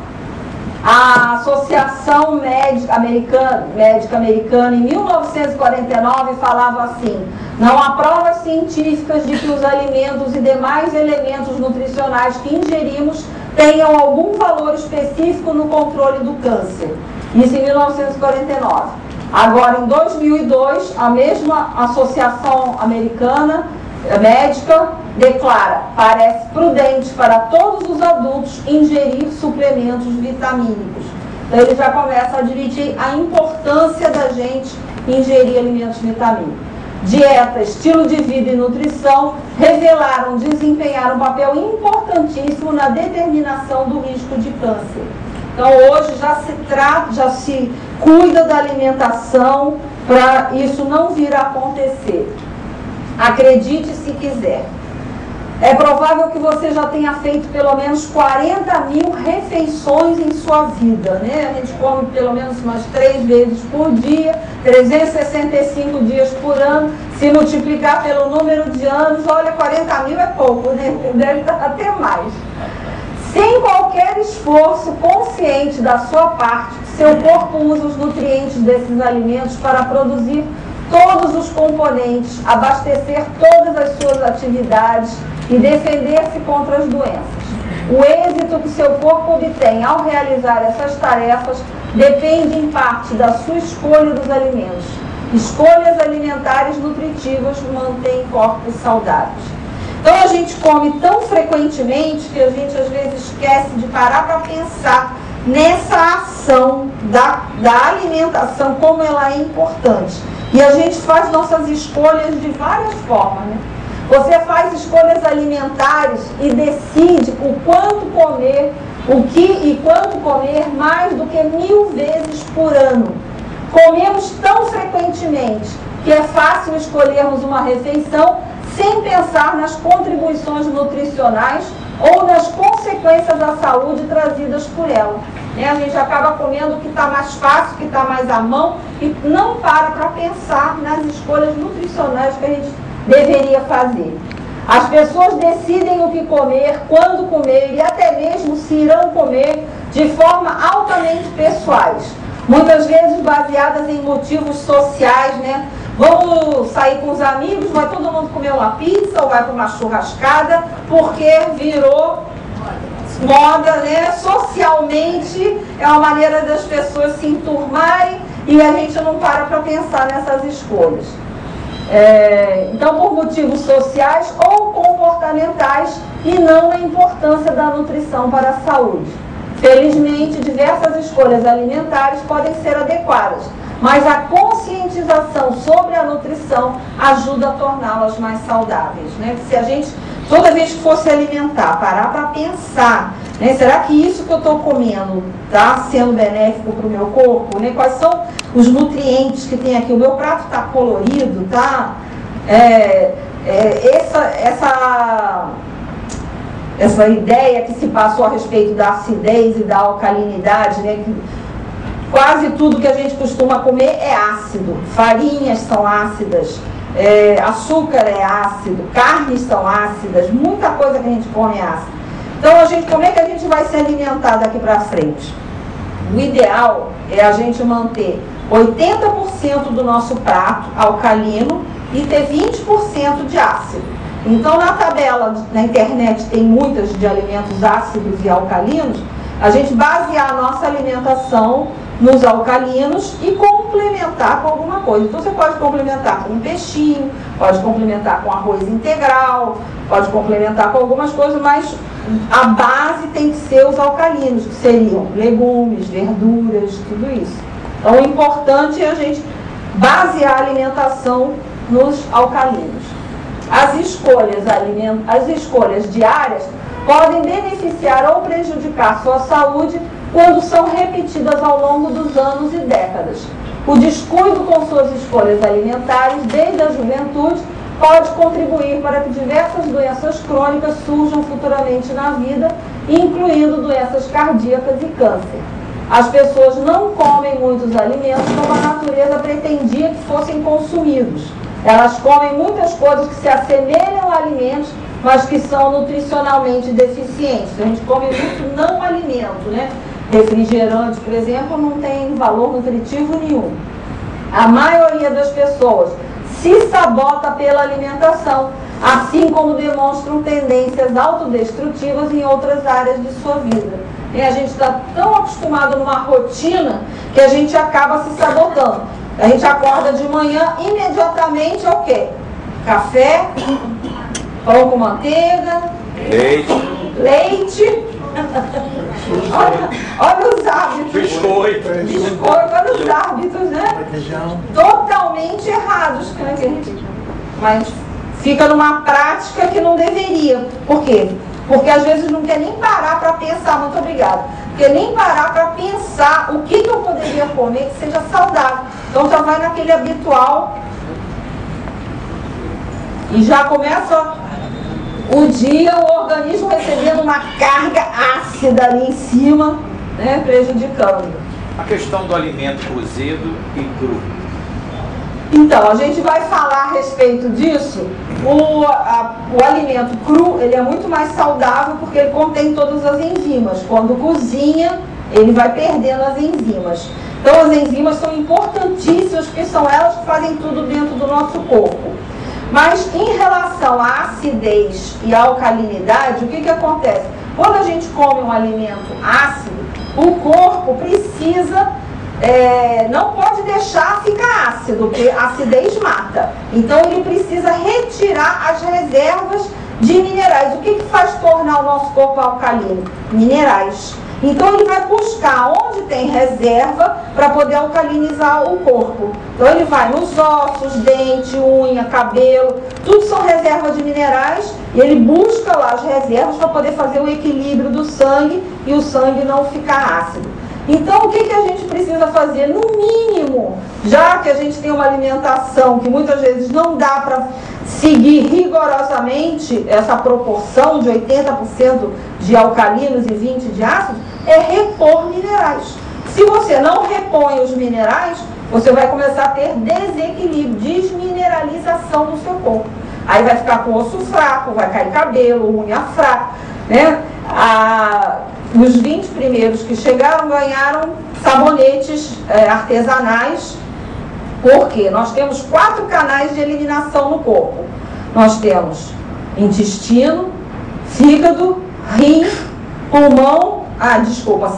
A Associação Médica Americana, em 1949, falava assim: não há provas científicas de que os alimentos e demais elementos nutricionais que ingerimos tenham algum valor específico no controle do câncer. Isso em 1949. Agora, em 2002, a mesma Associação Americana Médica declara: parece prudente para todos os adultos ingerir suplementos vitamínicos. Então ele já começa a admitir a importância da gente ingerir alimentos vitamínicos. Dieta, estilo de vida e nutrição revelaram desempenhar um papel importantíssimo na determinação do risco de câncer. Então hoje já se cuida da alimentação para isso não vir a acontecer. Acredite se quiser. É provável que você já tenha feito pelo menos 40 mil refeições em sua vida, né? A gente come pelo menos umas 3 vezes por dia, 365 dias por ano. Se multiplicar pelo número de anos, olha, 40 mil é pouco, né? Deve estar até mais. Sem qualquer esforço consciente da sua parte, seu corpo usa os nutrientes desses alimentos para produzir todos os componentes, abastecer todas as suas atividades e defender-se contra as doenças. O êxito que seu corpo obtém ao realizar essas tarefas depende em parte da sua escolha dos alimentos. Escolhas alimentares nutritivas mantêm corpos saudáveis. Então a gente come tão frequentemente que a gente às vezes esquece de parar para pensar nessa ação da alimentação, como ela é importante. E a gente faz nossas escolhas de várias formas, né? Você faz escolhas alimentares e decide o quanto comer, o que e quanto comer mais do que 1000 vezes por ano. Comemos tão frequentemente que é fácil escolhermos uma refeição sem pensar nas contribuições nutricionais ou nas consequências à saúde trazidas por ela. A gente acaba comendo o que está mais fácil, o que está mais à mão e não para pensar nas escolhas nutricionais que a gente deveria fazer. As pessoas decidem o que comer, quando comer e até mesmo se irão comer de forma altamente pessoais. Muitas vezes baseadas em motivos sociais, né? Vamos sair com os amigos, vai todo mundo comer uma pizza ou vai para uma churrascada, porque virou moda, né? Socialmente é uma maneira das pessoas se enturmarem e a gente não para pensar nessas escolhas. Então, por motivos sociais ou comportamentais e não a importância da nutrição para a saúde. Felizmente, diversas escolhas alimentares podem ser adequadas, mas a conscientização sobre a nutrição ajuda a torná-las mais saudáveis, né? Se a gente toda vez que for se alimentar, parar para pensar, né? Será que isso que eu estou comendo está sendo benéfico para o meu corpo? Né? Quais são os nutrientes que tem aqui? O meu prato está colorido, tá? Essa ideia que se passou a respeito da acidez e da alcalinidade, né? Que quase tudo que a gente costuma comer é ácido. Farinhas são ácidas, açúcar é ácido, carnes são ácidas, muita coisa que a gente come é ácida. Então, como é que a gente vai se alimentar daqui para frente? O ideal é a gente manter 80% do nosso prato alcalino e ter 20% de ácido. Então, na tabela na internet tem muitas de alimentos ácidos e alcalinos, a gente basear a nossa alimentação nos alcalinos e complementar com alguma coisa. Então, você pode complementar com um peixinho, pode complementar com arroz integral, pode complementar com algumas coisas, mas a base tem que ser os alcalinos, que seriam legumes, verduras, tudo isso. Então, o importante é a gente basear a alimentação nos alcalinos. As escolhas diárias podem beneficiar ou prejudicar sua saúde quando são repetidas ao longo dos anos e décadas. O descuido com suas escolhas alimentares desde a juventude pode contribuir para que diversas doenças crônicas surjam futuramente na vida, incluindo doenças cardíacas e câncer. As pessoas não comem muitos alimentos como a natureza pretendia que fossem consumidos. Elas comem muitas coisas que se assemelham a alimentos, mas que são nutricionalmente deficientes. A gente come muito não alimento, né? Refrigerante, por exemplo, não tem valor nutritivo nenhum. A maioria das pessoas se sabota pela alimentação, assim como demonstram tendências autodestrutivas em outras áreas de sua vida. E a gente está tão acostumado numa rotina que a gente acaba se sabotando. A gente acorda de manhã, imediatamente é o quê? Café, pão com manteiga, leite. Olha os hábitos. Biscoito, olha os hábitos, né? Totalmente errados. Mas fica numa prática que não deveria. Por quê? Porque às vezes não quer nem parar para pensar. Muito obrigada. Porque nem parar para pensar o que eu poderia comer que seja saudável. Então já vai naquele habitual e já começa o dia, o organismo recebendo uma carga ácida ali em cima, né, prejudicando. A questão do alimento cozido e cru. Então, a gente vai falar a respeito disso. O alimento cru, ele é muito mais saudável porque ele contém todas as enzimas. Quando cozinha, ele vai perdendo as enzimas. Então, as enzimas são importantíssimas porque são elas que fazem tudo dentro do nosso corpo. Mas, em relação à acidez e à alcalinidade, o que acontece? Quando a gente come um alimento ácido, o corpo precisa... não pode deixar ficar ácido, porque a acidez mata. Então ele precisa retirar as reservas de minerais. O que faz tornar o nosso corpo alcalino? Minerais. Então ele vai buscar onde tem reserva para poder alcalinizar o corpo. Então ele vai nos ossos, dente, unha, cabelo, tudo são reservas de minerais e ele busca lá as reservas para poder fazer o equilíbrio do sangue e o sangue não ficar ácido. Então, o que a gente precisa fazer? No mínimo, já que a gente tem uma alimentação que muitas vezes não dá para seguir rigorosamente essa proporção de 80% de alcalinos e 20% de ácidos, é repor minerais. Se você não repõe os minerais, você vai começar a ter desequilíbrio, desmineralização do seu corpo. Aí vai ficar com osso fraco, vai cair cabelo, unha fraca, né? Os 20 primeiros que chegaram ganharam sabonetes artesanais, porque nós temos 4 canais de eliminação no corpo. Nós temos intestino, fígado, rim, pulmão,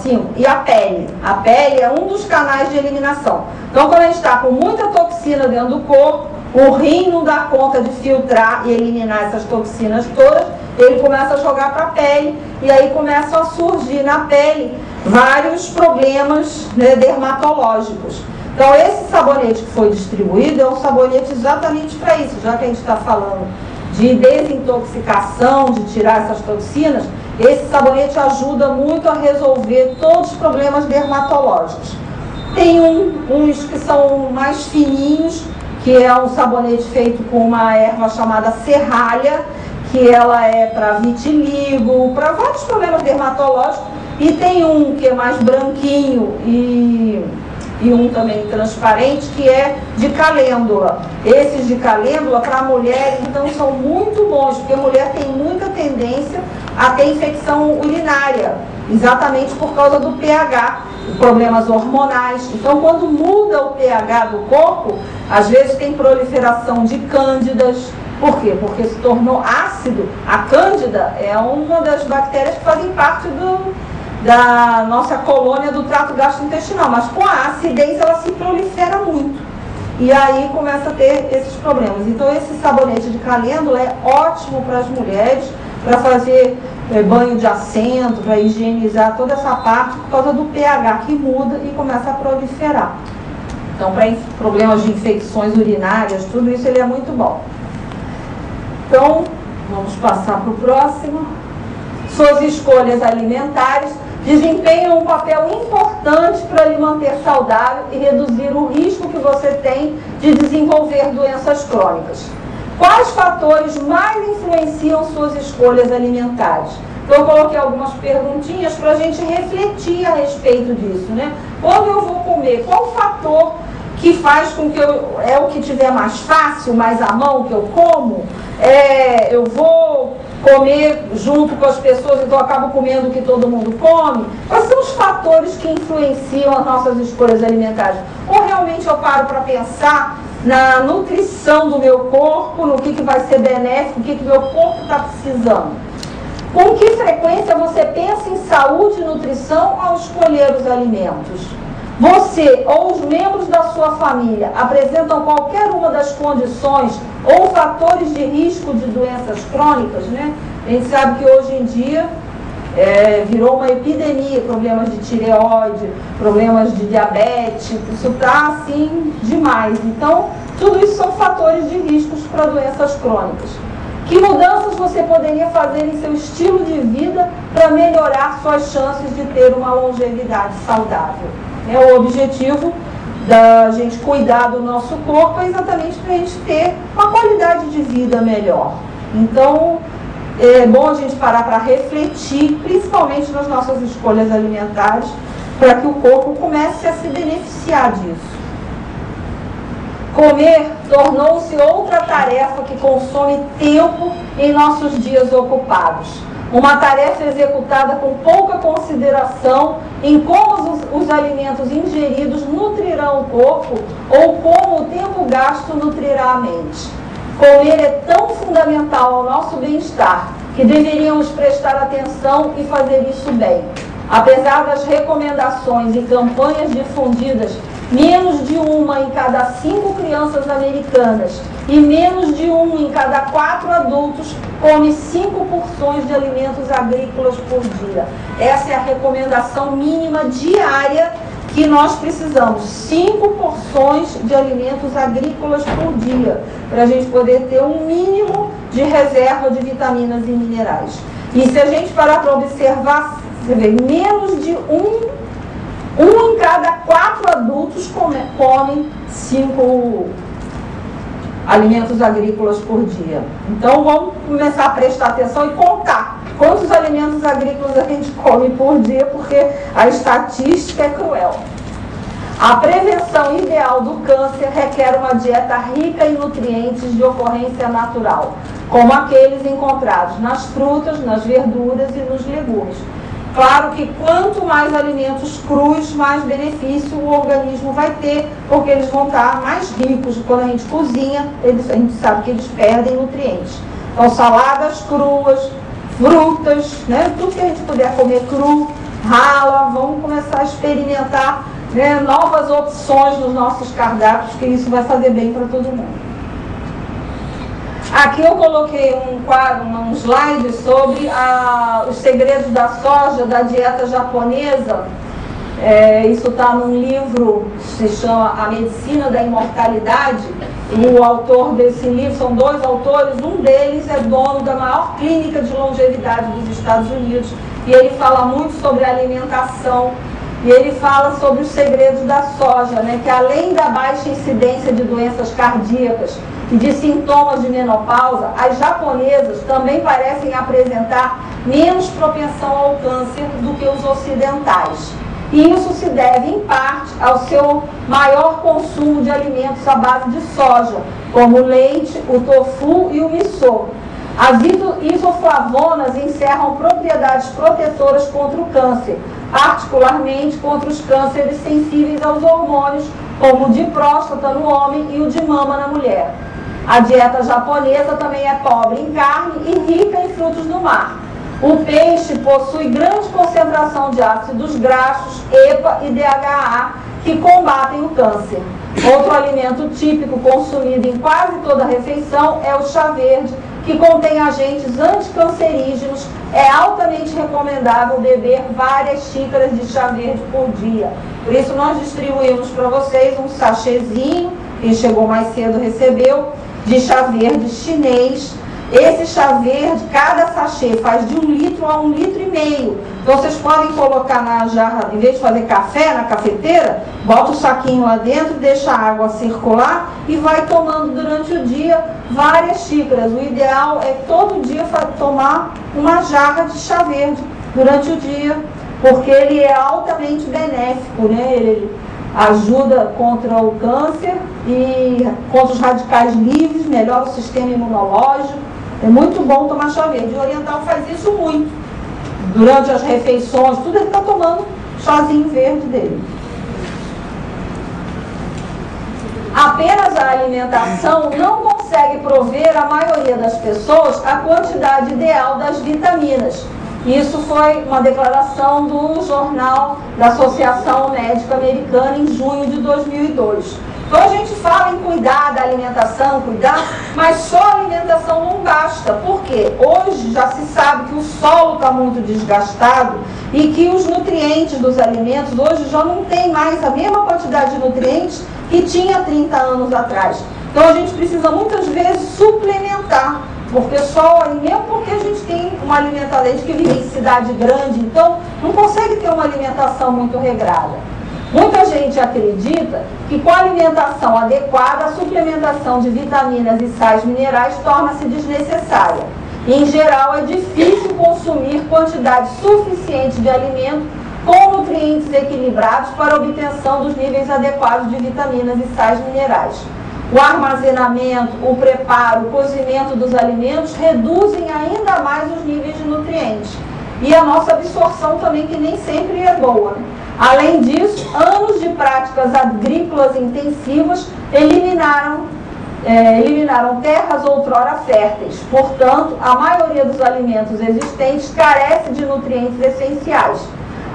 5, e a pele. A pele é um dos canais de eliminação. Então, quando a gente está com muita toxina dentro do corpo, o rim não dá conta de filtrar e eliminar essas toxinas todas, ele começa a jogar para a pele e aí começam a surgir na pele vários problemas, né, dermatológicos. Então esse sabonete que foi distribuído é um sabonete exatamente para isso, já que a gente está falando de desintoxicação, de tirar essas toxinas, esse sabonete ajuda muito a resolver todos os problemas dermatológicos. Tem uns que são mais fininhos, que é um sabonete feito com uma erva chamada serralha, que ela é para vitiligo, para vários problemas dermatológicos, e tem um que é mais branquinho e um também transparente, que é de calêndula. Esses de calêndula, para a mulher, então, são muito bons, porque a mulher tem muita tendência a ter infecção urinária, exatamente por causa do pH, problemas hormonais. Então, quando muda o pH do corpo, às vezes tem proliferação de cândidas. Por quê? Porque se tornou ácido. A cândida é uma das bactérias que fazem parte da nossa colônia do trato gastrointestinal, mas com a acidez ela se prolifera muito. E aí começa a ter esses problemas. Então, esse sabonete de calêndula é ótimo para as mulheres, para fazer banho de assento, para higienizar toda essa parte, por causa do pH que muda e começa a proliferar. Então, para problemas de infecções urinárias, tudo isso ele é muito bom. Então, vamos passar para o próximo. Suas escolhas alimentares desempenham um papel importante para lhe manter saudável e reduzir o risco que você tem de desenvolver doenças crônicas. Quais fatores mais influenciam suas escolhas alimentares? Então, eu coloquei algumas perguntinhas para a gente refletir a respeito disso, né? Quando eu vou comer, qual o fator que faz com que é o que tiver mais fácil, mais à mão que eu como? Eu vou comer junto com as pessoas, então eu acabo comendo o que todo mundo come? Quais são os fatores que influenciam as nossas escolhas alimentares? Ou realmente eu paro para pensar na nutrição do meu corpo, no que vai ser benéfico, o que meu corpo está precisando? Com que frequência você pensa em saúde e nutrição ao escolher os alimentos? Você ou os membros da sua família apresentam qualquer uma das condições ou fatores de risco de doenças crônicas, né? A gente sabe que hoje em dia virou uma epidemia, problemas de tireoide, problemas de diabetes, isso está assim demais. Então, tudo isso são fatores de riscos para doenças crônicas. Que mudanças você poderia fazer em seu estilo de vida para melhorar suas chances de ter uma longevidade saudável? O objetivo da gente cuidar do nosso corpo é exatamente para a gente ter uma qualidade de vida melhor. Então, é bom a gente parar para refletir, principalmente nas nossas escolhas alimentares, para que o corpo comece a se beneficiar disso. Comer tornou-se outra tarefa que consome tempo em nossos dias ocupados. Uma tarefa executada com pouca consideração em como os alimentos ingeridos nutrirão o corpo ou como o tempo gasto nutrirá a mente. Comer é tão fundamental ao nosso bem-estar que deveríamos prestar atenção e fazer isso bem. Apesar das recomendações e campanhas difundidas, menos de 1 em cada 5 crianças americanas e menos de 1 em cada 4 adultos come 5 porções de alimentos agrícolas por dia. Essa é a recomendação mínima diária que nós precisamos. 5 porções de alimentos agrícolas por dia, para a gente poder ter um mínimo de reserva de vitaminas e minerais. E se a gente parar para observar, você vê, menos de 1 em cada 4 adultos comem 5 alimentos agrícolas por dia. Então vamos começar a prestar atenção e contar quantos alimentos agrícolas a gente come por dia, porque a estatística é cruel. A prevenção ideal do câncer requer uma dieta rica em nutrientes de ocorrência natural, como aqueles encontrados nas frutas, nas verduras e nos legumes. Claro que quanto mais alimentos crus, mais benefício o organismo vai ter, porque eles vão estar mais ricos. Quando a gente cozinha, a gente sabe que eles perdem nutrientes. Então, saladas cruas, frutas, né? Tudo que a gente puder comer cru, rala, vamos começar a experimentar, né, novas opções nos nossos cardápios, que isso vai fazer bem para todo mundo. Aqui eu coloquei um slide sobre os segredos da soja, da dieta japonesa, Isso está num livro que se chama A Medicina da Imortalidade. O autor desse livro, são 2 autores, um deles é dono da maior clínica de longevidade dos Estados Unidos, e ele fala muito sobre alimentação, e ele fala sobre os segredos da soja, né? Que além da baixa incidência de doenças cardíacas e de sintomas de menopausa, as japonesas também parecem apresentar menos propensão ao câncer do que os ocidentais. E isso se deve, em parte, ao seu maior consumo de alimentos à base de soja, como o leite, o tofu e o miso. As isoflavonas encerram propriedades protetoras contra o câncer, particularmente contra os cânceres sensíveis aos hormônios, como o de próstata no homem e o de mama na mulher. A dieta japonesa também é pobre em carne e rica em frutos do mar. O peixe possui grande concentração de ácidos graxos, EPA e DHA, que combatem o câncer. Outro alimento típico consumido em quase toda refeição é o chá verde, que contém agentes anticancerígenos. É altamente recomendável beber várias xícaras de chá verde por dia. Por isso nós distribuímos para vocês um sachêzinho, quem chegou mais cedo recebeu, de chá verde chinês. Esse chá verde, cada sachê faz de 1 litro a 1,5 litros. Então vocês podem colocar na jarra, em vez de fazer café na cafeteira, bota o saquinho lá dentro, deixa a água circular e vai tomando durante o dia várias xícaras. O ideal é todo dia tomar uma jarra de chá verde durante o dia, porque ele é altamente benéfico, né? Ele ajuda contra o câncer e contra os radicais livres, melhora o sistema imunológico. É muito bom tomar chá verde. O oriental faz isso muito. Durante as refeições, tudo ele está tomando chazinho verde dele. Apenas a alimentação não consegue prover à maioria das pessoas a quantidade ideal das vitaminas. Isso foi uma declaração do jornal da Associação Médica Americana em junho de 2002. Então a gente fala em cuidar da alimentação, mas só a alimentação não basta, porque hoje já se sabe que o solo está muito desgastado e que os nutrientes dos alimentos hoje já não tem mais a mesma quantidade de nutrientes que tinha 30 anos atrás. Então a gente precisa muitas vezes suplementar, porque mesmo porque a gente tem uma alimentação, a gente que vive em cidade grande, então não consegue ter uma alimentação muito regrada. Muita gente acredita que com a alimentação adequada, a suplementação de vitaminas e sais minerais torna-se desnecessária. Em geral, é difícil consumir quantidade suficiente de alimento com nutrientes equilibrados para a obtenção dos níveis adequados de vitaminas e sais minerais. O armazenamento, o preparo, o cozimento dos alimentos reduzem ainda mais os níveis de nutrientes. E a nossa absorção também, que nem sempre é boa, né? Além disso, anos de práticas agrícolas intensivas eliminaram terras outrora férteis. Portanto, a maioria dos alimentos existentes carece de nutrientes essenciais.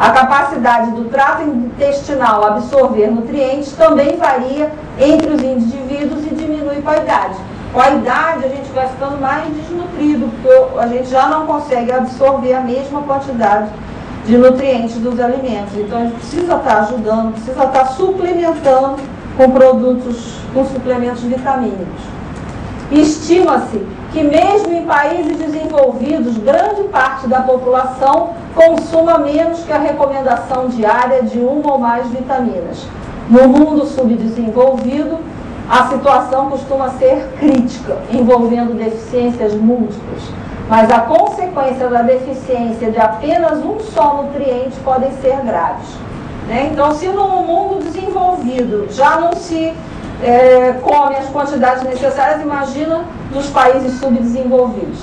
A capacidade do trato intestinal absorver nutrientes também varia entre os indivíduos e diminui com a idade. Com a idade, a gente vai ficando mais desnutrido, porque a gente já não consegue absorver a mesma quantidade de nutrientes dos alimentos. Então a gente precisa estar ajudando, precisa estar suplementando com suplementos vitamínicos. Estima-se que mesmo em países desenvolvidos, grande parte da população consuma menos que a recomendação diária de 1 ou mais vitaminas. No mundo subdesenvolvido, a situação costuma ser crítica, envolvendo deficiências múltiplas. Mas a consequência da deficiência de apenas um só nutriente podem ser graves. Né? Então, se no mundo desenvolvido já não se come as quantidades necessárias, imagina nos países subdesenvolvidos.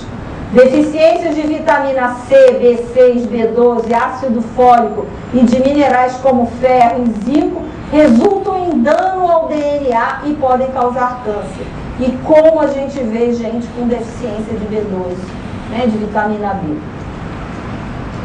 Deficiências de vitamina C, B6, B12, ácido fólico e de minerais como ferro e zinco resultam em dano ao DNA e podem causar câncer. E como a gente vê gente com deficiência de B12, né, de vitamina B.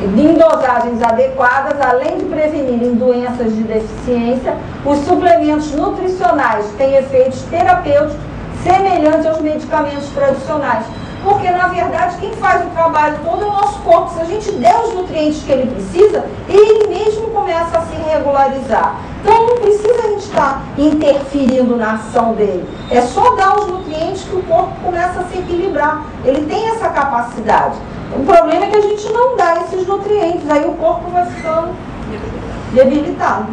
Em dosagens adequadas, além de prevenirem doenças de deficiência, os suplementos nutricionais têm efeitos terapêuticos semelhantes aos medicamentos tradicionais. Porque, na verdade, quem faz o trabalho todo é o nosso corpo. Se a gente der os nutrientes que ele precisa, ele mesmo começa a se regular regularizar. Então não precisa a gente estar interferindo na ação dele. É só dar os nutrientes que o corpo começa a se equilibrar. Ele tem essa capacidade. O problema é que a gente não dá esses nutrientes, aí o corpo vai ficando debilitado.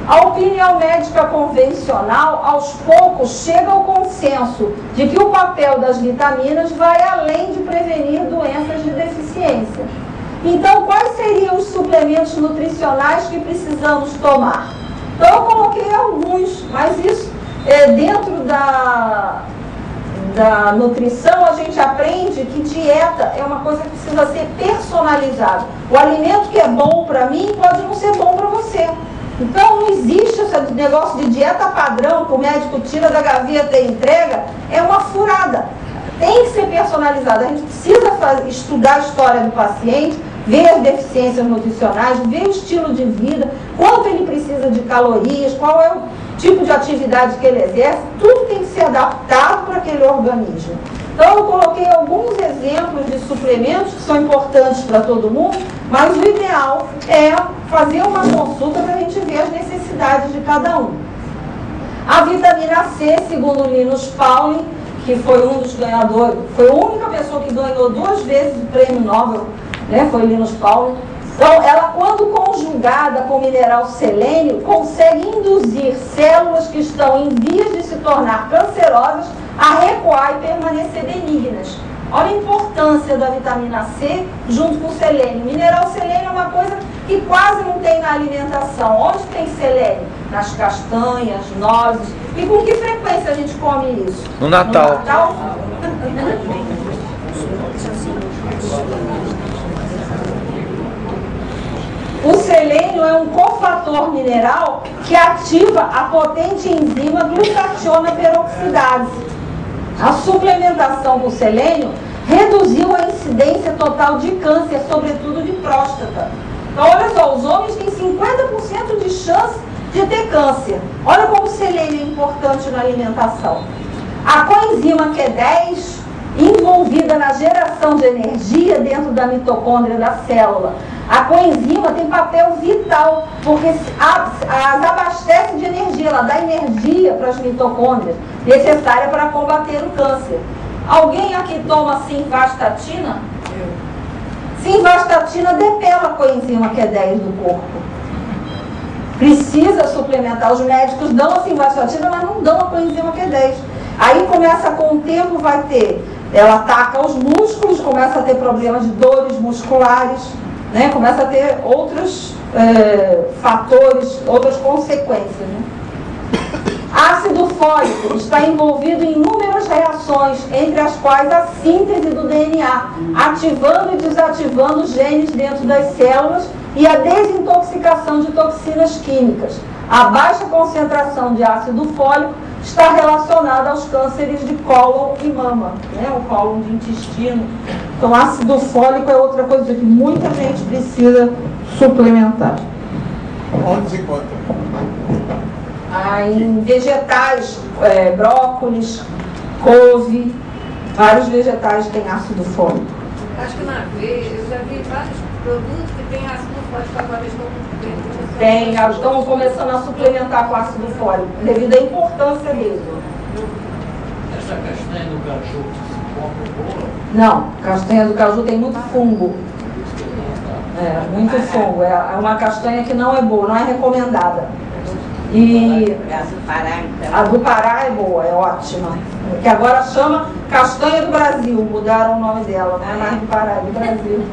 A opinião médica convencional, aos poucos, chega ao consenso de que o papel das vitaminas vai além de prevenir doenças de deficiência. Então, quais seriam os suplementos nutricionais que precisamos tomar? Então, eu coloquei alguns, mas isso, dentro da nutrição, a gente aprende que dieta é uma coisa que precisa ser personalizada. O alimento que é bom para mim pode não ser bom para você. Então, não existe esse negócio de dieta padrão que o médico tira da gaveta e entrega, é uma furada. Tem que ser personalizada. A gente precisa estudar a história do paciente, ver as deficiências nutricionais, ver o estilo de vida, quanto ele precisa de calorias, qual é o tipo de atividade que ele exerce. Tudo tem que ser adaptado para aquele organismo. Então, eu coloquei alguns exemplos de suplementos que são importantes para todo mundo, mas o ideal é fazer uma consulta para a gente ver as necessidades de cada um. A vitamina C, segundo o Linus Pauling, que foi um dos ganhadores, foi a única pessoa que ganhou 2 vezes o prêmio Nobel, né, foi Linus Pauling. Então, ela, quando conjugada com o mineral selênio, consegue induzir células que estão em vias de se tornar cancerosas a recuar e permanecer benignas. Olha a importância da vitamina C junto com o selênio. O mineral selênio é uma coisa que quase não tem na alimentação. Onde tem selênio? Nas castanhas, nozes. E com que frequência a gente come isso? No Natal. No Natal? O selênio é um cofator mineral que ativa a potente enzima glutationa peroxidase. A suplementação com selênio reduziu a incidência total de câncer, sobretudo de próstata. Então, olha só, os homens têm 50% de chance de ter câncer. Olha como o selênio é importante na alimentação. A coenzima Q10, envolvida na geração de energia dentro da mitocôndria da célula. A coenzima tem papel vital, porque as abastece de energia, ela dá energia para as mitocôndrias, necessária para combater o câncer. Alguém aqui toma simvastatina? Simvastatina depela a coenzima Q10 do corpo. Precisa suplementar. Os médicos dão a simvastatina, mas não dão a coenzima Q10. Aí começa, com o tempo, vai ter, ela ataca os músculos, começa a ter problemas de dores musculares, né? Começa a ter outros fatores, outras consequências, né? Ácido fólico está envolvido em inúmeras reações, entre as quais a síntese do DNA, ativando e desativando os genes dentro das células e a desintoxicação de toxinas químicas. A baixa concentração de ácido fólico está relacionada aos cânceres de cólon e mama, né? O cólon de intestino. Então, ácido fólico é outra coisa que muita gente precisa suplementar. Onde se encontra? Em vegetais, brócolis, couve, vários vegetais têm ácido fólico. Acho que na aveia, eu já vi vários produtos que têm ácido fólico, agora estão estão começando a suplementar com ácido fólico, devido à importância dele. Essa castanha do caju se come boa? Não, castanha do caju tem muito fungo. Muito fungo. É uma castanha que não é boa, não é recomendada. E a do Pará é boa, é ótima. Que agora chama castanha do Brasil, mudaram o nome dela, não é mais do Pará, é do Brasil.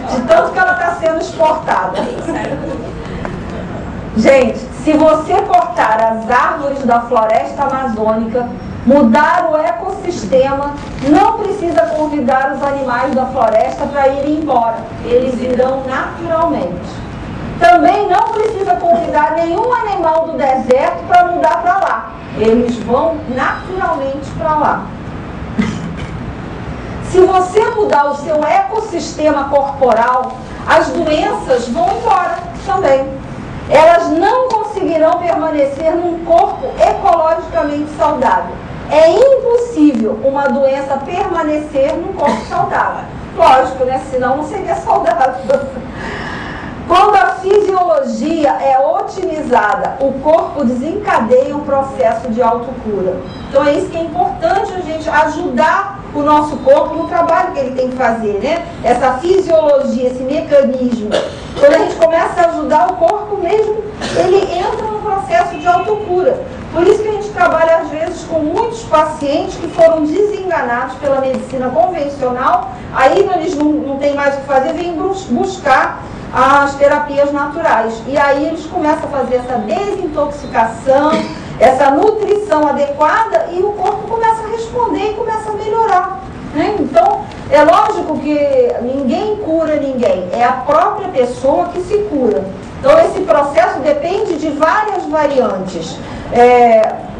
De tanto que ela está sendo exportada. Gente, se você cortar as árvores da floresta amazônica, mudar o ecossistema, não precisa convidar os animais da floresta para irem embora. Eles irão naturalmente. Também não precisa convidar nenhum animal do deserto para mudar para lá. Eles vão naturalmente para lá. Se você mudar o seu ecossistema corporal, as doenças vão embora também. Elas não conseguirão permanecer num corpo ecologicamente saudável. É impossível uma doença permanecer num corpo saudável. Lógico, né? Senão não seria saudável. Quando a fisiologia fisiologia é otimizada, o corpo desencadeia um processo de autocura. Então é isso que é importante, a gente ajudar o nosso corpo no trabalho que ele tem que fazer, né? Essa fisiologia, esse mecanismo. Quando a gente começa a ajudar o corpo mesmo, ele entra no processo de autocura. Por isso que a gente trabalha, às vezes, com muitos pacientes que foram desenganados pela medicina convencional, aí eles não têm mais o que fazer, vêm buscar as terapias naturais. E aí eles começam a fazer essa desintoxicação, essa nutrição adequada e o corpo começa a responder e começa a melhorar, né? Então, é lógico que ninguém cura ninguém, é a própria pessoa que se cura. Então, esse processo depende de várias variantes.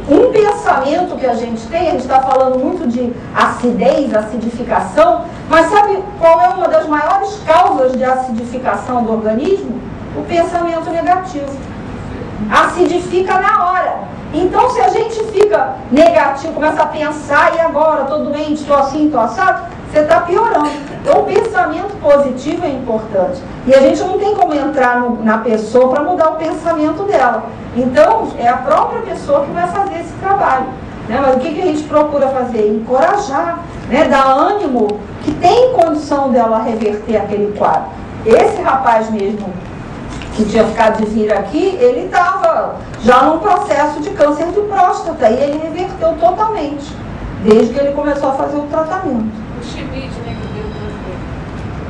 Um pensamento que a gente está falando muito de acidez, acidificação, mas sabe qual é uma das maiores causas de acidificação do organismo? O pensamento negativo. Acidifica na hora. Então, se a gente fica negativo, começa a pensar, e agora, estou doente, estou assim, estou assado, você está piorando. Então, o pensamento positivo é importante. E a gente não tem como entrar na pessoa para mudar o pensamento dela. Então, é a própria pessoa que vai fazer esse trabalho, né? Mas o que a gente procura fazer? Encorajar, né? Dar ânimo, que tem condição dela reverter aquele quadro. Esse rapaz mesmo, que tinha ficado de vir aqui, ele estava já num processo de câncer de próstata, e ele reverteu totalmente, desde que ele começou a fazer o tratamento. O Schmidt, né, que deu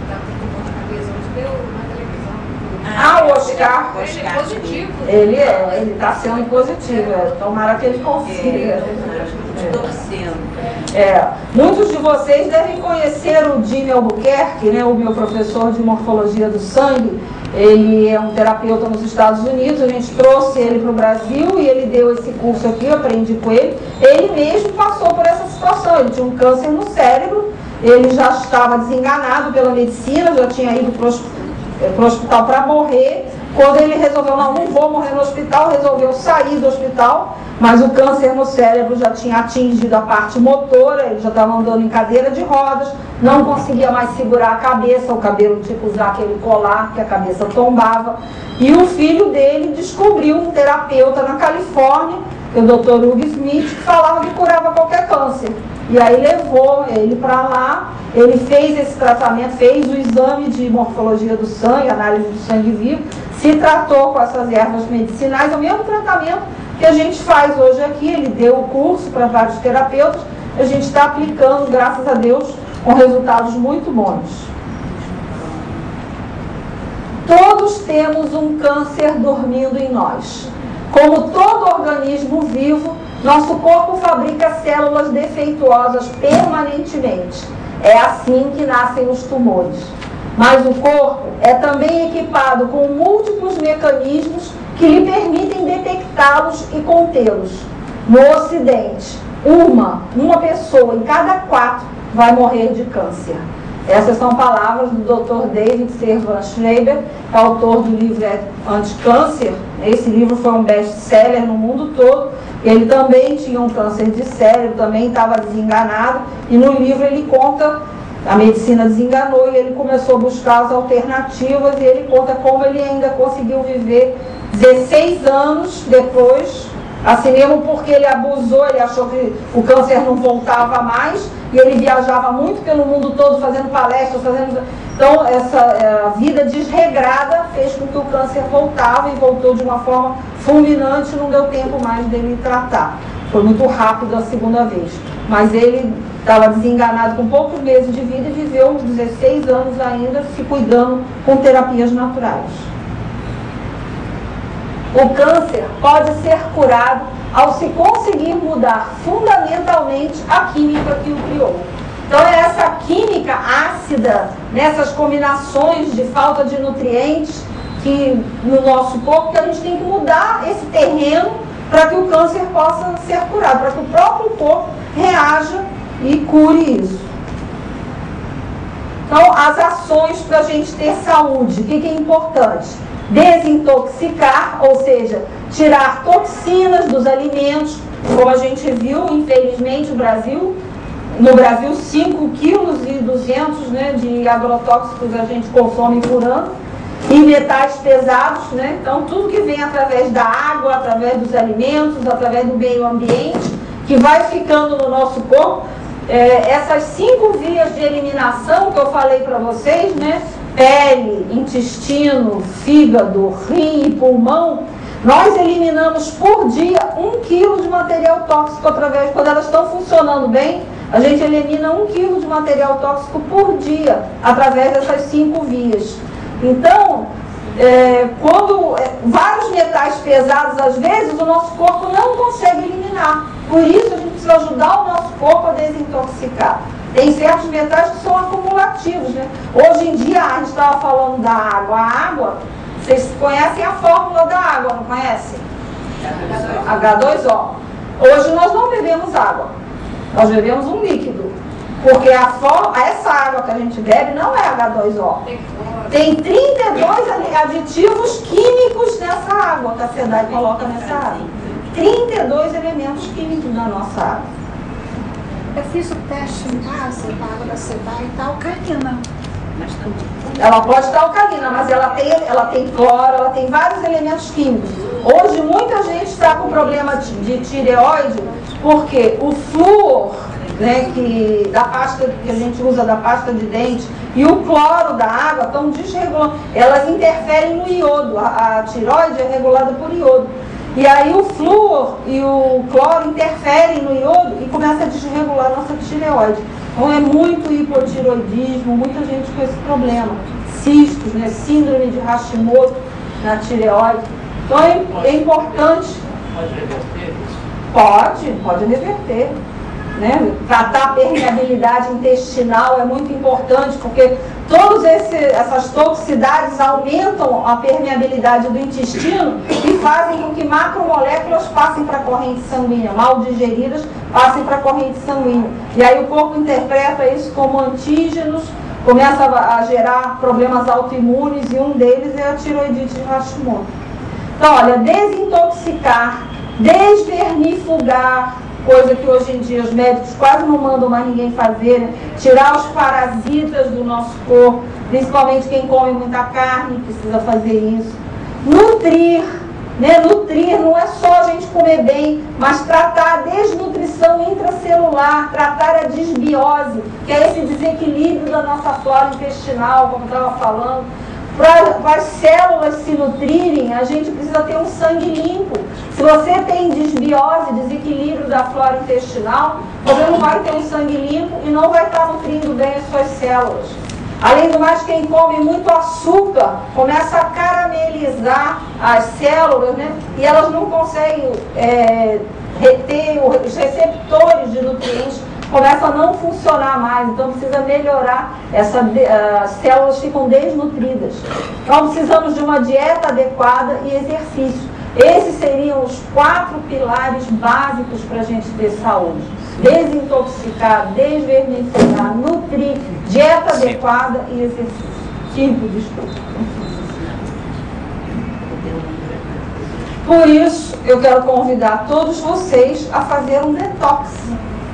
na cabeça, onde deu na televisão. O Oscar. Ele é positivo. Ele está sendo positivo, tomara que ele consiga. Muitos de vocês devem conhecer o Jimmy Albuquerque, né, o meu professor de morfologia do sangue. Ele é um terapeuta nos Estados Unidos, a gente trouxe ele para o Brasil e ele deu esse curso aqui, eu aprendi com ele. Ele mesmo passou por essa situação, ele tinha um câncer no cérebro, ele já estava desenganado pela medicina, já tinha ido para o hospital para morrer. Quando ele resolveu, não vou morrer no hospital, resolveu sair do hospital, mas o câncer no cérebro já tinha atingido a parte motora, ele já estava andando em cadeira de rodas, não conseguia mais segurar a cabeça, o cabelo tinha que usar aquele colar, que a cabeça tombava. E o filho dele descobriu um terapeuta na Califórnia, que é o Dr. Hugh Smith, que falava que curava qualquer câncer. E aí levou ele para lá, ele fez esse tratamento, fez o exame de morfologia do sangue, análise do sangue vivo, se tratou com essas ervas medicinais, o mesmo tratamento que a gente faz hoje aqui. Ele deu o curso para vários terapeutas, a gente está aplicando, graças a Deus, com resultados muito bons. Todos temos um câncer dormindo em nós. Como todo organismo vivo, nosso corpo fabrica células defeituosas permanentemente. É assim que nascem os tumores. Mas o corpo é também equipado com múltiplos mecanismos que lhe permitem detectá-los e contê-los. No Ocidente, uma pessoa em cada 4 vai morrer de câncer. Essas são palavras do Dr. David Servan Schreiber, autor do livro Anticâncer. Esse livro foi um best-seller no mundo todo. Ele também tinha um câncer de cérebro, também estava desenganado. E no livro ele conta, a medicina desenganou e ele começou a buscar as alternativas. E ele conta como ele ainda conseguiu viver 16 anos depois, assim mesmo porque ele abusou, ele achou que o câncer não voltava mais, e ele viajava muito pelo mundo todo fazendo palestras, então essa vida desregrada fez com que o câncer voltava, e voltou de uma forma fulminante, não deu tempo mais dele tratar. Foi muito rápido a segunda vez, mas ele estava desenganado com poucos meses de vida e viveu uns 16 anos ainda se cuidando com terapias naturais. O câncer pode ser curado ao se conseguir mudar fundamentalmente a química que o criou. Então é essa química ácida, nessas combinações de falta de nutrientes que no nosso corpo, que a gente tem que mudar esse terreno para que o câncer possa ser curado, para que o próprio corpo reaja e cure isso. Então, as ações para a gente ter saúde, o que é importante? Desintoxicar, ou seja, tirar toxinas dos alimentos, como a gente viu, infelizmente, no Brasil 5,2 kg, né, de agrotóxicos a gente consome por ano. e metais pesados, né? Então tudo que vem através da água, através dos alimentos, através do meio ambiente, que vai ficando no nosso corpo, essas 5 vias de eliminação que eu falei para vocês, né? Pele, intestino, fígado, rim e pulmão, nós eliminamos por dia 1 quilo de material tóxico através, quando elas estão funcionando bem, a gente elimina 1 quilo de material tóxico por dia através dessas 5 vias. Então, quando vários metais pesados, às vezes, o nosso corpo não consegue eliminar. Por isso, a gente precisa ajudar o nosso corpo a desintoxicar. Tem certos metais que são acumulativos, né? Hoje em dia, a gente estava falando da água. A água, vocês conhecem a fórmula da água, não conhecem? H2O. Hoje nós não bebemos água, nós bebemos um líquido. Porque essa água que a gente bebe não é H2O. Tem 32 aditivos químicos nessa água que a SEDAI coloca nessa água. 32 elementos químicos na nossa água. Eu fiz o teste em casa, da água da SEDAI e tal, alcalina. Ela pode estar alcalina, mas ela tem cloro, ela tem vários elementos químicos. Hoje muita gente está com problema de tireoide, porque o flúor, né, da pasta que a gente usa, da pasta de dente, e o cloro da água estão desregulando, elas interferem no iodo. A tireoide é regulada por iodo. E aí o flúor e o cloro interferem no iodo e começa a desregular a nossa tireoide. Então é muito hipotireoidismo, muita gente com esse problema. Cistos, né, síndrome de Hashimoto na tireoide. Então é importante. Pode reverter isso? Pode reverter. Né? Tratar a permeabilidade intestinal é muito importante, porque todas essas toxicidades aumentam a permeabilidade do intestino e fazem com que macromoléculas passem para a corrente sanguínea, mal digeridas, passem para a corrente sanguínea. E aí o corpo interpreta isso como antígenos, começa a gerar problemas autoimunes, e um deles é a tiroidite de Hashimoto. Então, olha, desintoxicar, desvermifugar, coisa que hoje em dia os médicos quase não mandam mais ninguém fazer, né? Tirar os parasitas do nosso corpo, principalmente quem come muita carne, precisa fazer isso. Nutrir, né? Nutrir não é só a gente comer bem, mas tratar a desnutrição intracelular, tratar a desbiose, que é esse desequilíbrio da nossa flora intestinal, como eu estava falando. Para as células se nutrirem, a gente precisa ter um sangue limpo. Se você tem desbiose, desequilíbrio da flora intestinal, você não vai ter um sangue limpo e não vai estar nutrindo bem as suas células. Além do mais, quem come muito açúcar começa a caramelizar as células, né? E elas não conseguem reter os receptores de nutrientes, começam a não funcionar mais, então precisa melhorar, as células ficam desnutridas. Então precisamos de uma dieta adequada e exercício. Esses seriam os 4 pilares básicos para a gente ter saúde: desintoxicar, desvermifugar, nutrir, dieta adequada e exercício. Desculpa. Por isso, eu quero convidar todos vocês a fazer um detox,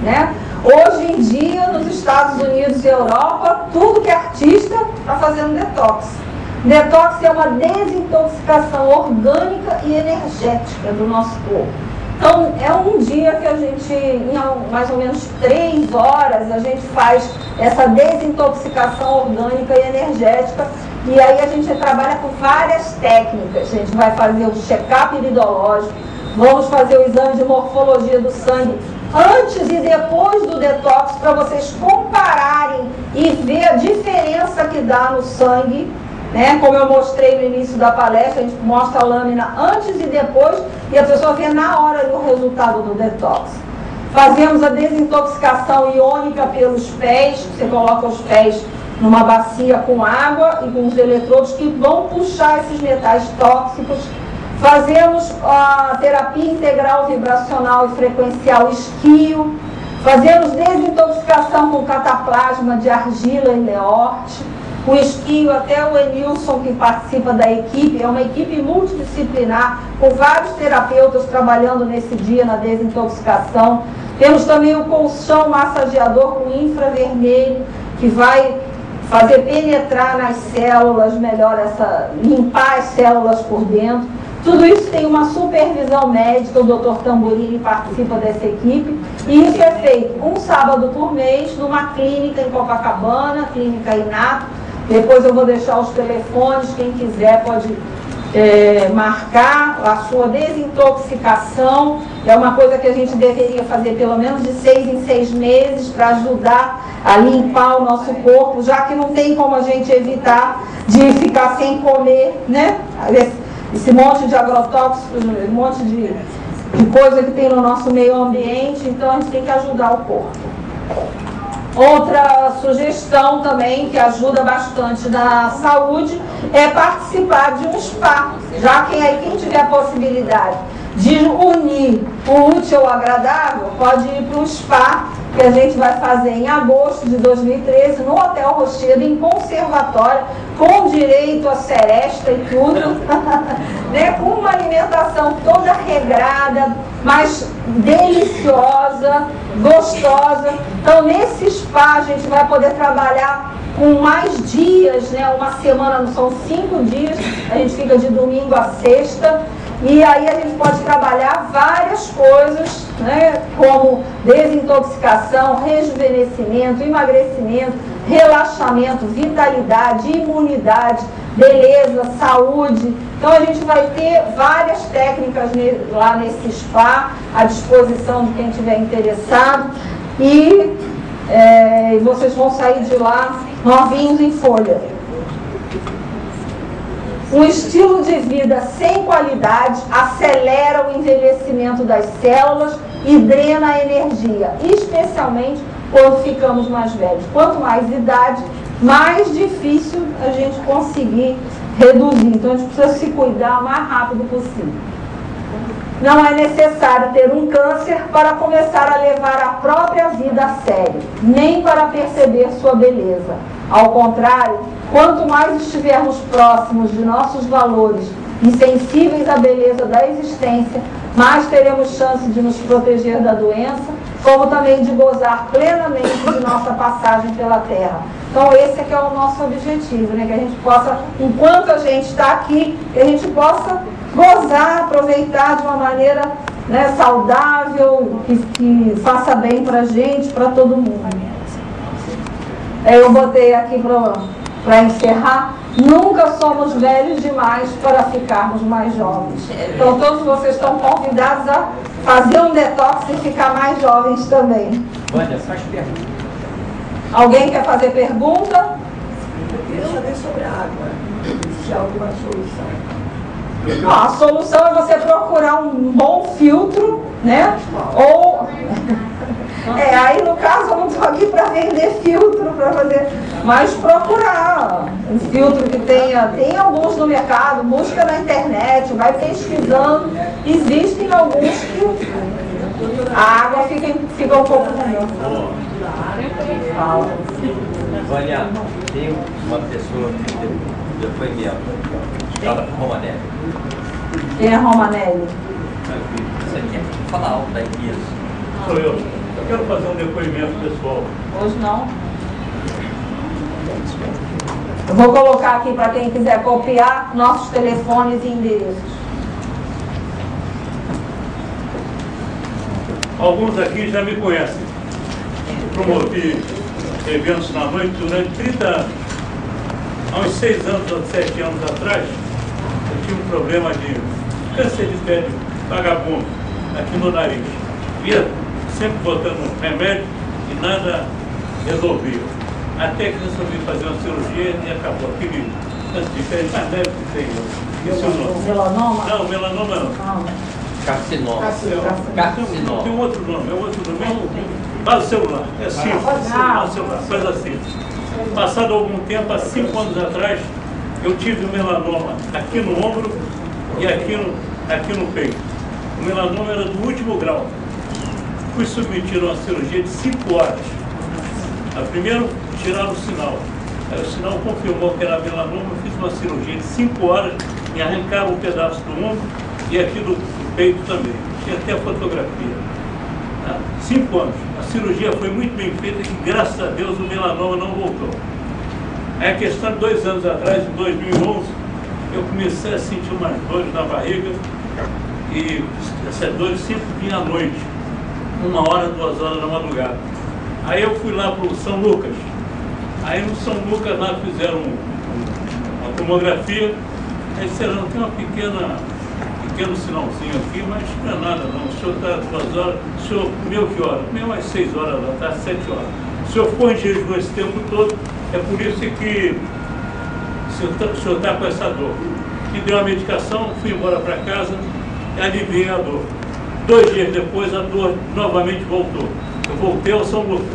né? Hoje em dia, nos Estados Unidos e Europa, tudo que é artista está fazendo detox. Detox é uma desintoxicação orgânica e energética do nosso corpo. Então, é um dia que a gente, em mais ou menos 3 horas, a gente faz essa desintoxicação orgânica e energética. E aí a gente trabalha com várias técnicas. A gente vai fazer o check-up iridológico, vamos fazer o exame de morfologia do sangue antes e depois do detox, para vocês compararem e ver a diferença que dá no sangue, né? Como eu mostrei no início da palestra, a gente mostra a lâmina antes e depois, e a pessoa vê na hora o resultado do detox. Fazemos a desintoxicação iônica pelos pés, você coloca os pés numa bacia com água e com os eletrodos que vão puxar esses metais tóxicos. Fazemos a terapia integral vibracional e frequencial esquio. Fazemos desintoxicação com cataplasma de argila e leorte. O esquio, até o Enilson, que participa da equipe, é uma equipe multidisciplinar, com vários terapeutas trabalhando nesse dia na desintoxicação. Temos também o colchão massageador com infravermelho, que vai fazer penetrar nas células melhor, limpar as células por dentro. Tudo isso tem uma supervisão médica, o Dr. Tamburini participa dessa equipe, e isso é feito um sábado por mês numa clínica em Copacabana, Clínica Inato. Depois eu vou deixar os telefones, quem quiser pode marcar a sua desintoxicação. É uma coisa que a gente deveria fazer pelo menos de 6 em 6 meses para ajudar a limpar o nosso corpo, já que não tem como a gente evitar de ficar sem comer, né? Esse monte de agrotóxicos, um monte de coisa que tem no nosso meio ambiente, então a gente tem que ajudar o corpo. Outra sugestão também que ajuda bastante na saúde é participar de um spa. Já quem tiver a possibilidade de unir o útil ao agradável, pode ir para um spa que a gente vai fazer em agosto de 2013 no Hotel Rochedo, em conservatório, com direito a seresta e tudo, né? Com uma alimentação toda regrada, mas deliciosa, gostosa. Então, nesse spa, a gente vai poder trabalhar com mais dias, né? Uma semana, são 5 dias, a gente fica de domingo a sexta. E aí a gente pode trabalhar várias coisas, né, como desintoxicação, rejuvenescimento, emagrecimento, relaxamento, vitalidade, imunidade, beleza, saúde. Então a gente vai ter várias técnicas lá nesse spa à disposição de quem estiver interessado. E vocês vão sair de lá novinhos em folha. Um estilo de vida sem qualidade acelera o envelhecimento das células e drena a energia, especialmente quando ficamos mais velhos. Quanto mais idade, mais difícil a gente conseguir reduzir. Então a gente precisa se cuidar o mais rápido possível. Não é necessário ter um câncer para começar a levar a própria vida a sério, nem para perceber sua beleza. Ao contrário, quanto mais estivermos próximos de nossos valores e sensíveis à beleza da existência, mais teremos chance de nos proteger da doença, como também de gozar plenamente de nossa passagem pela Terra. Então esse é que é o nosso objetivo, né? Que a gente possa, enquanto a gente está aqui, que a gente possa gozar, aproveitar de uma maneira, né, saudável, que faça bem para a gente, para todo mundo. Eu botei aqui para encerrar: nunca somos velhos demais para ficarmos mais jovens. Então todos vocês estão convidados a fazer um detox e ficar mais jovens também. Olha, faz pergunta. Alguém quer fazer pergunta? Eu queria saber sobre a água, se há alguma solução. A solução é você procurar um bom filtro, né? Ou aí no caso eu não estou aqui para vender filtro, para fazer, mas procurar um filtro que tem alguns no mercado, busca na internet, vai pesquisando. Existem alguns que a água fica um pouco melhor. Olha, tem uma pessoa que depoimento. Fala com Romanelli. Quem é Romanelli? Você quer falar algo da empresa? Sou eu. Eu quero fazer um depoimento pessoal. Hoje não. Eu vou colocar aqui para quem quiser copiar nossos telefones e endereços. Alguns aqui já me conhecem. Eu promovi eventos na noite durante 30 anos. Há uns 6 anos ou 7 anos atrás, eu tive um problema de câncer de pele vagabundo aqui no nariz. Ia sempre botando remédio e nada resolvia. Até que resolvi fazer uma cirurgia e acabou aquele câncer de pele mais leve que tem. Melanoma? Não, melanoma não. Carcinoma. Tem um outro nome, é um outro nome. Base celular, é simples, base celular, coisa assim. Passado algum tempo, há 5 anos atrás, eu tive um melanoma aqui no ombro e aqui no peito. O melanoma era do último grau. Fui submetido a uma cirurgia de 5 horas. Primeiro, tiraram o sinal. Aí o sinal confirmou que era melanoma. Eu fiz uma cirurgia de 5 horas, me arrancaram um pedaço do ombro e aqui do peito também. Tinha até a fotografia. 5 anos. A cirurgia foi muito bem feita e, graças a Deus, o melanoma não voltou. Aí a questão de 2 anos atrás, em 2011, eu comecei a sentir umas dores na barriga e essas dores sempre vinham à noite, 1 hora, 2 horas da madrugada. Aí eu fui lá para o São Lucas. Aí no São Lucas lá fizeram uma tomografia. Aí disseram, tem um pequeno sinalzinho aqui, mas não é nada não. O senhor está 2 horas, o senhor comeu que hora? Comeu umas 6 horas lá, está 7 horas. O senhor ficou em jejum esse tempo todo, é por isso que o senhor está com essa dor. Me deu a medicação, fui embora para casa e aliviei a dor. 2 dias depois a dor novamente voltou. Eu voltei ao São Lucas.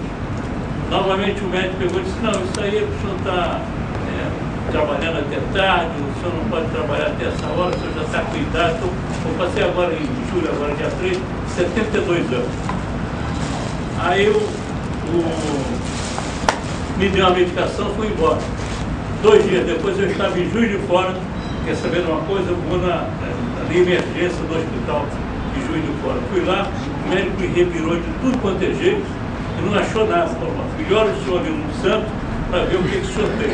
Novamente o médico pegou e disse, não, isso aí o senhor está trabalhando até tarde, o senhor não pode trabalhar até essa hora, o senhor já está com idade. Então, eu passei agora em julho, agora dia 3, 72 anos. Aí me deu a medicação e fui embora. 2 dias depois eu estava em Juiz de Fora, quer saber de uma coisa? Eu vou na emergência do hospital de Juiz de Fora. Fui lá, o médico me revirou de tudo quanto é jeito e não achou nada. Falou, melhor o senhor ir no Santo para ver o que o senhor tem.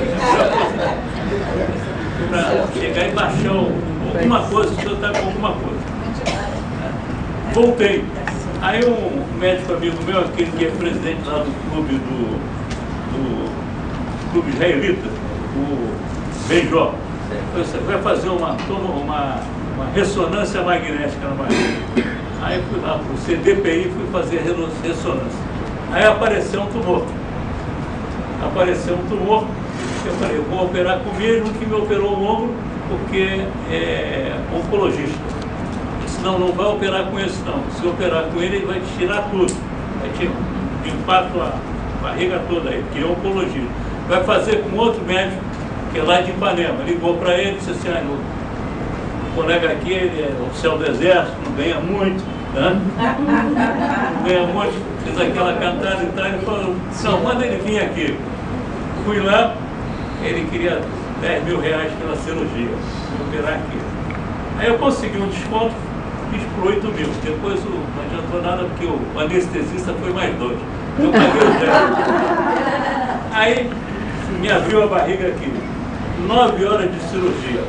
Para chegar e baixar alguma coisa, o senhor está com alguma coisa. Voltei. Aí um médico amigo meu, aquele que é presidente lá do clube clube israelita, o Benjó, você vai fazer uma ressonância magnética na barriga. Aí fui lá para o CDPI e fui fazer a ressonância. Aí apareceu um tumor. Eu falei, eu vou operar com o mesmo que me operou o ombro, porque é oncologista. Senão não vai operar com esse não. Se operar com ele, ele vai te tirar tudo. Vai te limpar a tua barriga toda aí, porque é oncologista. Vai fazer com outro médico, que é lá de Ipanema. Ligou para ele e disse assim, o colega aqui, ele é oficial do Exército, não ganha muito, né? Não ganha muito, fez aquela cantada e tal, ele falou, não, manda ele vir aqui. Fui lá, ele queria 10 mil reais pela cirurgia, para operar aqui. Aí eu consegui um desconto, fiz por 8 mil. Depois não adiantou nada, porque o anestesista foi mais 2. Eu paguei o 10. Aí me abriu a barriga aqui. 9 horas de cirurgia.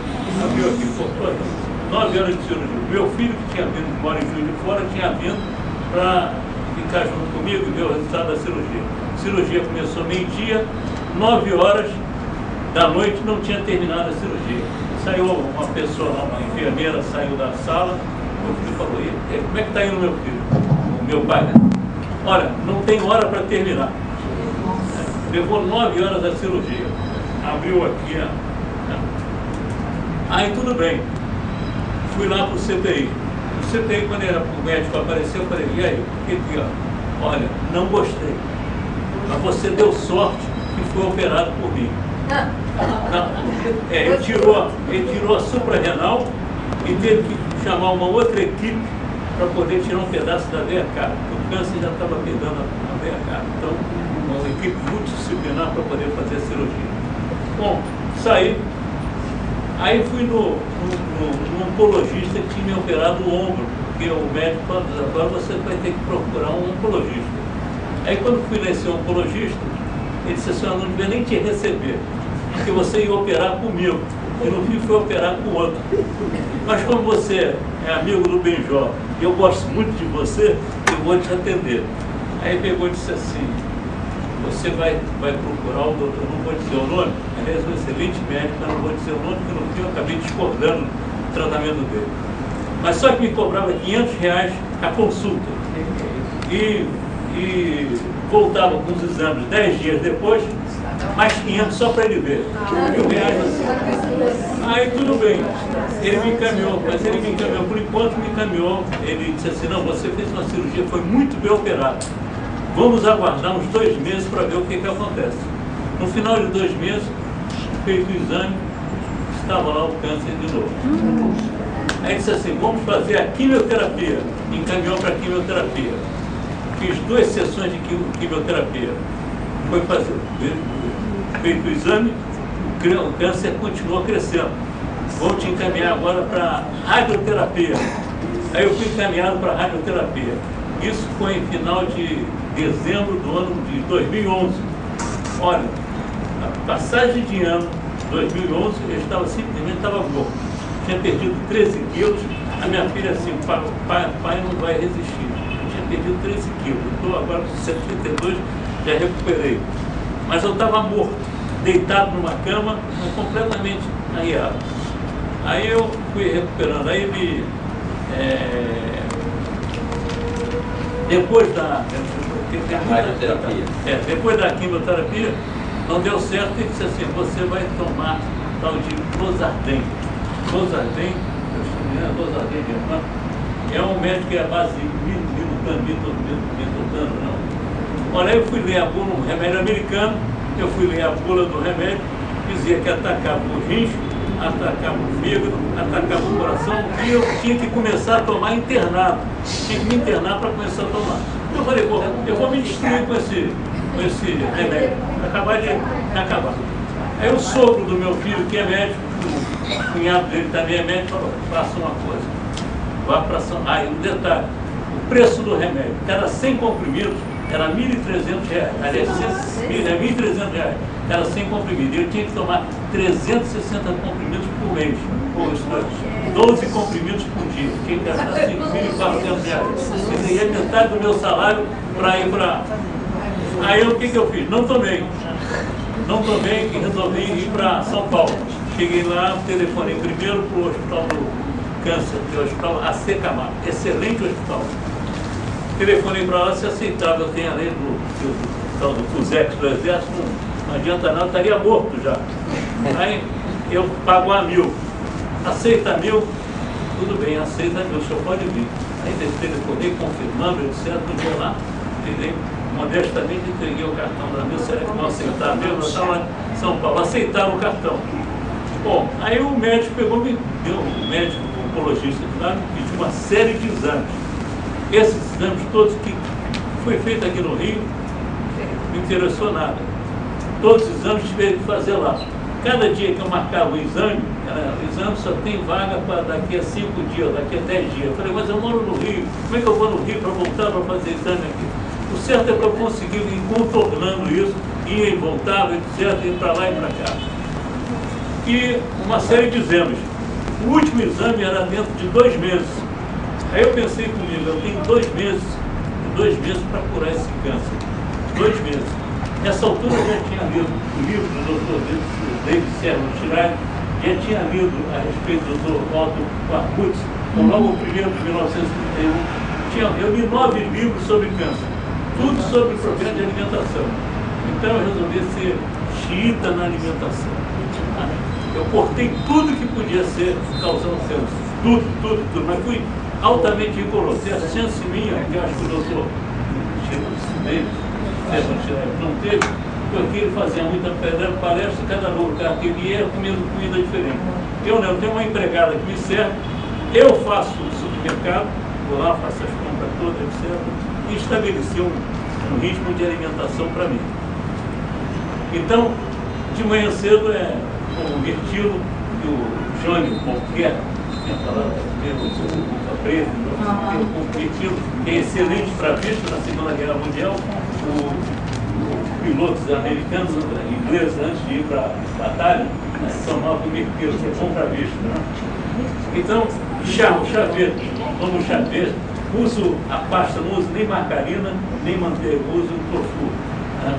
Abriu aqui, cortou aqui. 9 horas de cirurgia. Meu filho, que tinha vindo, que mora em Juiz de Fora, tinha vindo para ficar junto comigo e ver o resultado da cirurgia. A cirurgia começou meio-dia, 9 horas da noite não tinha terminado a cirurgia. Saiu uma pessoa lá, uma enfermeira, saiu da sala. Meu filho falou, como é que está indo meu filho? O meu pai, né? Olha, não tem hora para terminar. Levou 9 horas a cirurgia. Abriu aqui, Aí tudo bem. Fui lá para o CTI. O CTI, quando o médico apareceu, eu falei, e aí? O que? Olha, não gostei. Mas você deu sorte que foi operado por mim. Não, ele tirou a suprarrenal e teve que chamar uma outra equipe para poder tirar um pedaço da veia cara. O câncer já estava pegando a veia cara. Então, uma equipe multidisciplinar para poder fazer a cirurgia. Bom, saí. Aí fui no oncologista que tinha me operado o ombro, porque o médico falou, agora você vai ter que procurar um oncologista. Aí quando fui nesse oncologista, ele disse assim, eu não devia nem te receber, porque você ia operar comigo. E no fim foi operar com o outro. Mas como você é amigo do Benjó, e eu gosto muito de você, eu vou te atender. Aí pegou e disse assim, você vai procurar o doutor, não vou dizer o nome, aliás, um excelente médico, mas não vou dizer o nome, porque no fim eu acabei discordando do tratamento dele. Mas só que me cobrava R$500 a consulta. E voltava com os exames 10 dias depois, mais 500 só para ele ver. R$1.000 assim. Aí tudo bem, ele me encaminhou, mas ele me encaminhou, por enquanto me encaminhou, ele disse assim, não, você fez uma cirurgia, foi muito bem operado. Vamos aguardar uns 2 meses para ver o que acontece. No final de 2 meses, feito o exame, estava lá o câncer de novo. Aí disse assim, vamos fazer a quimioterapia. Me encaminhou para a quimioterapia. Fiz 2 sessões de quimioterapia. Foi fazer, feito o exame, o câncer continuou crescendo. Vou te encaminhar agora para radioterapia. Aí eu fui encaminhado para radioterapia. Isso foi em final de dezembro do ano de 2011. Olha, Passagem de ano, 2011, eu estava simplesmente morto. Tinha perdido 13 quilos. A minha filha assim, pai não vai resistir. Eu tinha perdido 13 quilos. Estou agora com 72, já recuperei. Mas eu estava morto, deitado numa cama, completamente arriado. Aí eu fui recuperando. Aí depois da depois da quimioterapia, não deu certo e disse assim, você vai tomar tal de Clozarden. Clozarden, é um médico que é a base de mitotano, não. Olha, eu fui ler a bula, um remédio americano, eu fui ler a bula do remédio, dizia que atacava o rins, atacava o fígado, atacava o coração, e eu tinha que começar a tomar internado. Tinha que me internar para começar a tomar. Eu falei, pô, eu vou me destruir com esse remédio, acabar de acabar. Aí o sogro do meu filho, que é médico, o cunhado dele também é médico, falou, faça uma coisa, vá para São... Aí, um detalhe, o preço do remédio, cada 100 comprimidos, era R$ 1.300, aliás, R$ 1.300, era 100 comprimidos, eu tinha que tomar 360 comprimidos por mês, ou isso, 12 comprimidos por dia, tinha que gastar R$ 5.400, quer dizer, metade do meu salário para ir para... Aí o que eu fiz? Não tomei e resolvi ir para São Paulo. Cheguei lá, telefonei primeiro para o Hospital do Câncer, que é o Hospital AC Camargo, excelente hospital. Telefonei para lá se aceitava, eu tenho a lei do CUSEX do Exército, não adianta não, eu estaria morto já. Aí eu pago a 1.000, aceita 1.000, tudo bem, aceita 1.000, o senhor pode vir. Aí telefonei, confirmando, etc, não vou lá, entendeu? Modestamente entreguei o cartão da 1.000, será que não aceitaram mesmo? Eu estava em São Paulo, aceitaram o cartão. Bom, aí o médico pegou, me deu, o médico oncologista de lá, me pediu uma série de exames. Esses exames todos que foi feito aqui no Rio, não interessou nada. Todos os exames tive que fazer lá. Cada dia que eu marcava o exame só tem vaga para daqui a 5 dias, daqui a 10 dias. Eu falei, mas eu moro no Rio, como é que eu vou no Rio para voltar para fazer exame aqui? O certo é que eu consegui ir contornando isso, ia e voltava, etc., ir para lá e para cá. E uma série de exames. O último exame era dentro de 2 meses. Aí eu pensei comigo, eu tenho 2 meses para curar esse câncer. 2 meses. Nessa altura eu já tinha lido o livro do Dr. David Serra, já tinha lido a respeito do Dr. Otto Warburg, logo o primeiro de 1931. Eu li 9 livros sobre câncer, tudo sobre problema de alimentação. Então eu resolvi ser xiita na alimentação. Eu cortei tudo que podia ser causando câncer, tudo, mas fui altamente rigoroso. E a chance minha, que eu acho que o doutor não teve, porque ele fazia muita palestra, cada lugar que ele ia comendo comida diferente. Eu não, eu tenho uma empregada que me serve, eu faço o supermercado, vou lá, faço as compras todas, etc. E estabeleci um ritmo de alimentação para mim. Então, de manhã cedo é o mirtilo, que o Jânio Monquer tinha falado, o preto, o mirtilo, que é excelente para a vista na Segunda Guerra Mundial. Pilotos americanos, ingleses, antes de ir para a batalha, tomavam mirtilo, que é bom para a vista. Né? Então, chá verde, tomo chá verde, uso a pasta, não uso nem margarina, nem manteiga, uso o tofu. Né?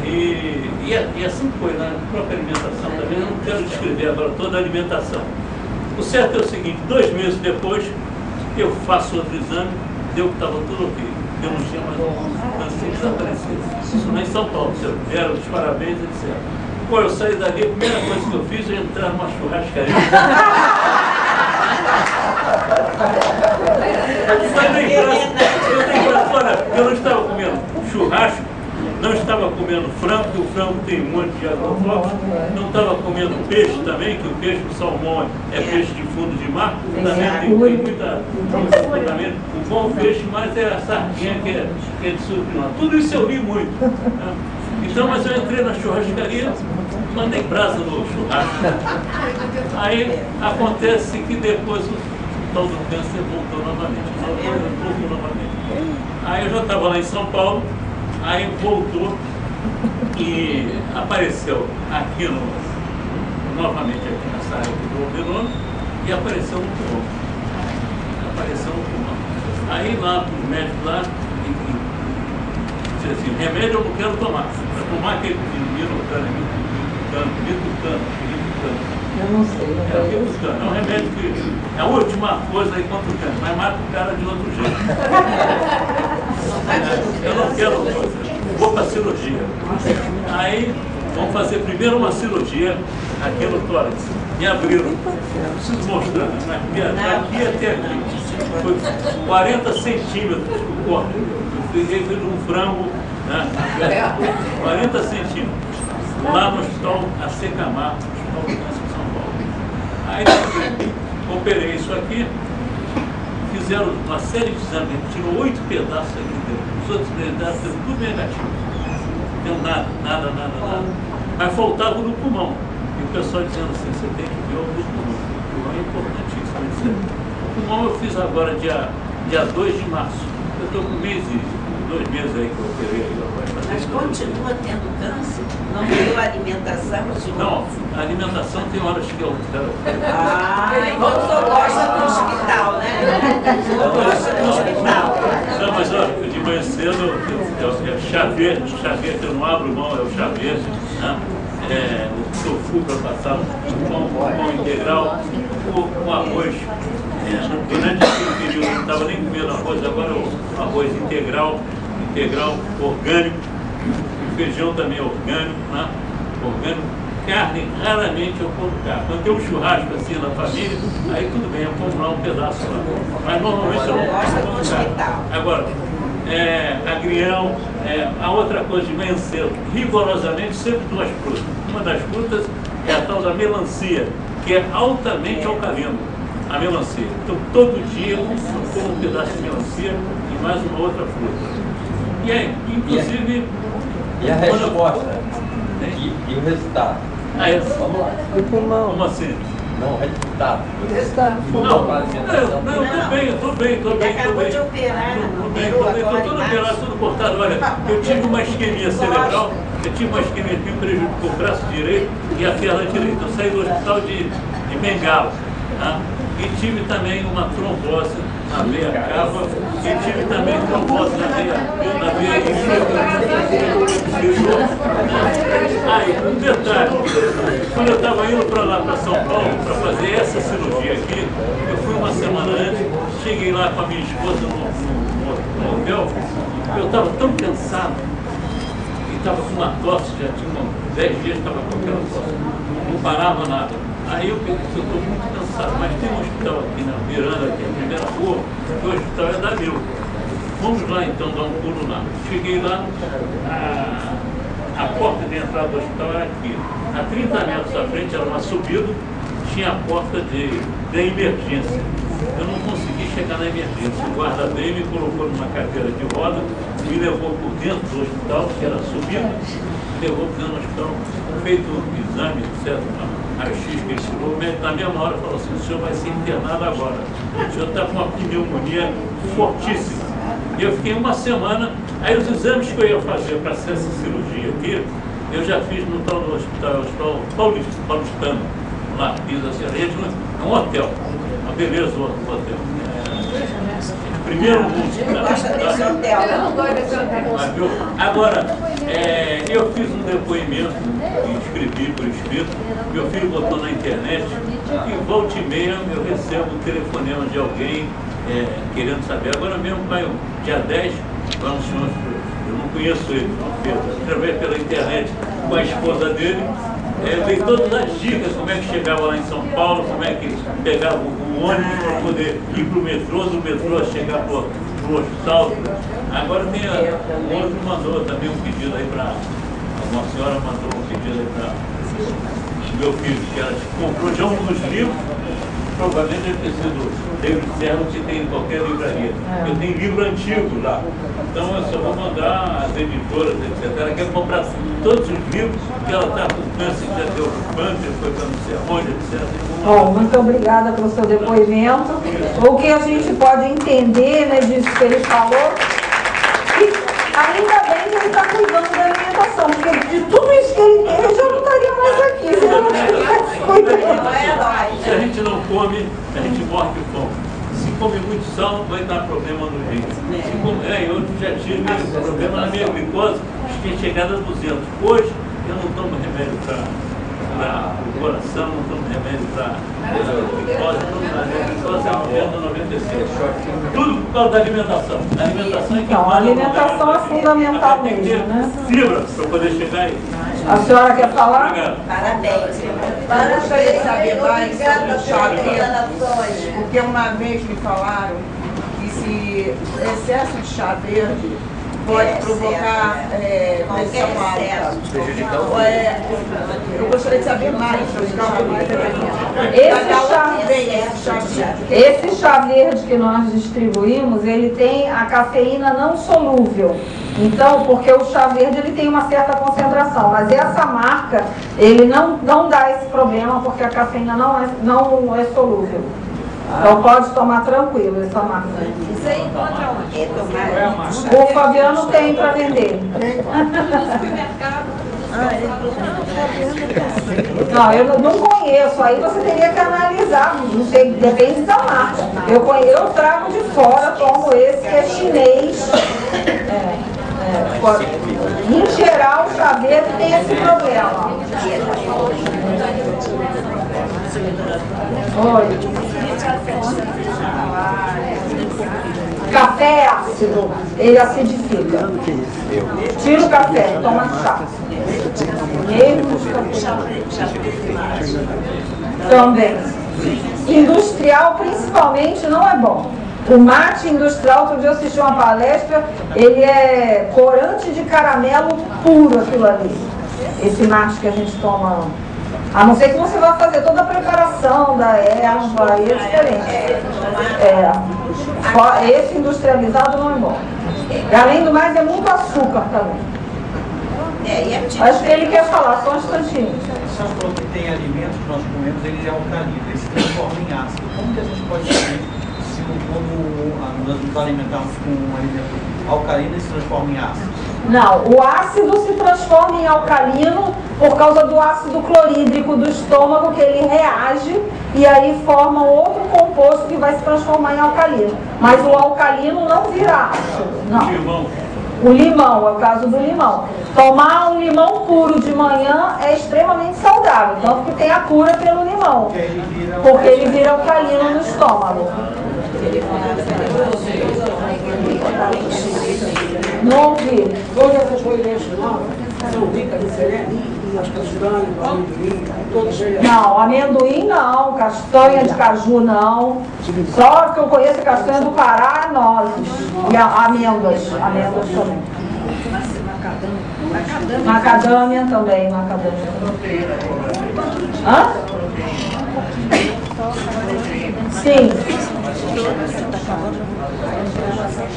E assim foi na própria alimentação também. Eu não quero descrever agora toda a alimentação. O certo é o seguinte, 2 meses depois, eu faço outro exame, deu que estava tudo ok. Eu não tinha mais câncer desaparecido. Isso não é em São Paulo, você deram os parabéns, etc. Pô, eu saí dali, a primeira coisa que eu fiz é entrar numa churrascaria. Eu não estava comendo churrasco, não estava comendo frango, porque o frango tem um monte de agrotóxicos, não estava comendo peixe também, que o peixe, o salmão é peixe de fundo de mar, também tem muita... O bom peixe, mas é a sardinha que é de surpresa. Tudo isso eu li muito. Né? Então, mas eu entrei na churrascaria, mandei brasa no churrasco. Aí acontece que depois o tal do câncer voltou novamente. Aí eu já estava lá em São Paulo, aí voltou, E apareceu aqui novamente aqui nessa área aqui do Oberano, e apareceu no pulmão. Aí lá, os médicos lá, dizem assim, remédio eu não quero tomar. Para tomar aquele mirocano, Eu não sei. é um remédio que é a última coisa aí contra o câncer, mas mata o cara de outro jeito. Eu não quero, vou para cirurgia. Aí vamos fazer primeiro uma cirurgia aqui no tórax. Me abriram, preciso mostrar, daqui até aqui. Foi 40 centímetros o corte. Eu fiz um frango, né? 40 centímetros. Lá no hospital AC Camargo, Hospital do Câncer de São Paulo. Aí operei isso aqui, fizeram uma série de exames, tirou 8 pedaços aqui dentro. Os outros pedaços deu tudo negativo. Não deu nada. Mas faltava no pulmão. E o pessoal dizendo assim, você tem que ver o pulmão. O pulmão é importantíssimo. O pulmão eu fiz agora dia 2 de março. Eu estou com 2 meses aí que eu operei. Mas continua tendo câncer? Não mudou a alimentação? Não, a alimentação tem horas que eu quero. Então o senhor gosta do hospital, né? O senhor gosta do hospital. Não, mas ó, de manhã cedo, é Xavier, que eu não abro mão, é o Xavier, né? O tofu para passar, o pão integral, o arroz. Durante aquele período eu não estava nem comendo arroz, agora o arroz integral, orgânico, o feijão também é orgânico, né? Orgânico. Carne, raramente eu como carne. Quando tem um churrasco assim na família, aí tudo bem, eu como lá um pedaço lá. Mas normalmente eu não como carne. Agora, agrião, a outra coisa de manhã cedo, rigorosamente sempre 2 frutas. Uma das frutas é a tal da melancia, que é altamente alcalina. A melancia. Então, todo dia eu como um pedaço de melancia e mais uma outra fruta. E aí, inclusive... E a resposta? E o resultado? Vamos lá. Como assim? Não, o resultado. Eu tô bem. Acabou de operar, Estou todo operado, tudo cortado. Olha, eu tive uma isquemia cerebral, eu tive uma isquemia que me prejudicou o braço direito e a perna direita. Eu saí do hospital de Bengala. Tá? E tive também uma trombose na veia cava, e tive também trombose na veia inferior. Aí, um detalhe, quando eu estava indo para lá, para São Paulo, para fazer essa cirurgia aqui, eu fui uma semana antes, cheguei lá com a minha esposa no hotel, eu estava tão cansado, e estava com uma tosse, já tinha 10 dias, estava com aquela tosse, não parava nada. Aí eu pensei, eu estou muito cansado, mas tem um hospital aqui na Miranda, aqui na primeira rua, que o hospital é da Mil. Vamos lá então dar um pulo lá. Cheguei lá, a porta de entrada do hospital era aqui. A 30 metros à frente era uma subida, tinha a porta de emergência. Eu não consegui chegar na emergência. O guarda veio, me colocou numa cadeira de roda, me levou por dentro do hospital, que era subida, me levou por dentro do hospital, feito um exame, etc. Raio-X que ele tirou, o médico na mesma hora falou assim, o senhor vai ser internado agora. O senhor está com uma pneumonia fortíssima. E eu fiquei uma semana, aí os exames que eu ia fazer para essa cirurgia aqui, eu já fiz no tal do hospital paulistano, lá, fiz assim, é um hotel, uma beleza o hotel. Primeiro mundo. Eu não gosto desse hotel. Eu não gosto desse hotel. Agora, eu fiz um depoimento, escrevi por escrito, meu filho botou na internet, e volta e meia eu recebo um telefonema de alguém querendo saber. Agora mesmo, dia 10, vai um senhor, eu não conheço ele, através pela internet com a esposa dele, dei todas as dicas, como é que chegava lá em São Paulo, como é que pegava o ônibus para poder ir para o metrô, do metrô chegar para o hospital. Agora tem o outro mandou também um pedido aí para, uma senhora mandou um pedido aí para o meu filho, que ela comprou já um dos livros, provavelmente deve ter sido livro certo que tem em qualquer livraria. Eu tenho livro antigo lá. Então eu só vou mandar as editoras, etc. Ela quer comprar todos os livros, que ela está com câncer, já deu câncer, foi para não sei aonde, etc. Bom, muito obrigada pelo seu depoimento. O que a gente pode entender, né, disso que ele falou, que ainda bem que ele está cuidando da alimentação. exceção, porque de tudo isso que ele teve, eu já não estaria mais aqui. Se eu não tivesse cuidado. Se a gente não come, a gente morre de fome. Se come muito sal, vai dar problema no rim. Eu já tive problema na minha glicose, tinha chegado a 200. Hoje, eu não tomo remédio para o coração, não tomo remédio para glicose, glicose é 90, 95. Tudo por causa da alimentação. A alimentação é que Então, a alimentação é fundamental mesmo, né? Fibra para poder chegar aí. A senhora quer falar? Obrigado. Parabéns. Eu gostaria de saber mais sobre o chá verde, porque uma vez me falaram que se excesso de chá verde pode provocar pressão alta. Eu gostaria de saber mais sobre o chá verde. Esse chá verde que nós distribuímos, ele tem a cafeína não solúvel. Então, porque o chá verde ele tem uma certa concentração, mas essa marca, ele não dá esse problema, porque a cafeína não é solúvel. Então pode tomar tranquilo essa marca. Isso aí encontra o quê, tomar? O Fabiano tem para vender. Não, eu não conheço, aí você teria que analisar, não sei, depende da marca. Eu trago de fora, tomo esse que é chinês. Em geral, o chá verde tem esse problema. Oi. Café é ácido, ele acidifica. Tira o café, toma chá. Também. Industrial, principalmente, não é bom. O mate industrial, outro dia eu assisti uma palestra, ele é corante de caramelo puro, aquilo ali. Esse mate que a gente toma. A não ser que você vá fazer toda a preparação da erva, aí é diferente. Esse industrializado não é bom. E, além do mais, é muito açúcar também. Acho que ele quer falar, só um instantinho. Você falou que tem alimentos que nós comemos, ele é alcalino, ele se transforma em ácido. Como que a gente pode saber se nós nos alimentamos com um alimento alcalino e se transforma em ácido? Não, o ácido se transforma em alcalino por causa do ácido clorídrico do estômago, que ele reage e aí forma outro composto que vai se transformar em alcalino. Mas o alcalino não vira ácido, não. O limão, é o caso do limão. Tomar um limão puro de manhã é extremamente saudável, tanto que tem a cura pelo limão, porque ele vira alcalino no estômago. Não ouvi. Todas essas coisas são ricas em selênio, as castanhas, o amendoim, todas elas. Não, amendoim não, castanha de caju não. Só que eu conheço a castanha do Pará, nozes. E amêndoas também. Macadâmia também, macadâmia. Hã? Sim.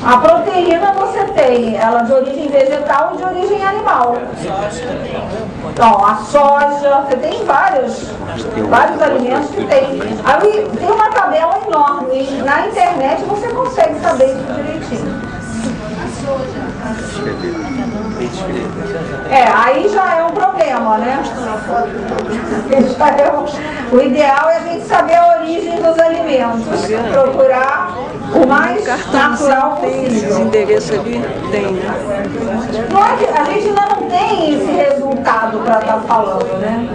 A proteína você tem, ela de origem vegetal e de origem animal. Então, a soja, você tem vários alimentos que tem. Aí tem uma tabela enorme, e na internet você consegue saber isso direitinho. Aí já é um problema, né? O ideal é a gente saber a origem dos alimentos, procurar o mais natural possível. Esse endereço ali tem, né? A gente ainda não tem esse resultado para estar falando, né?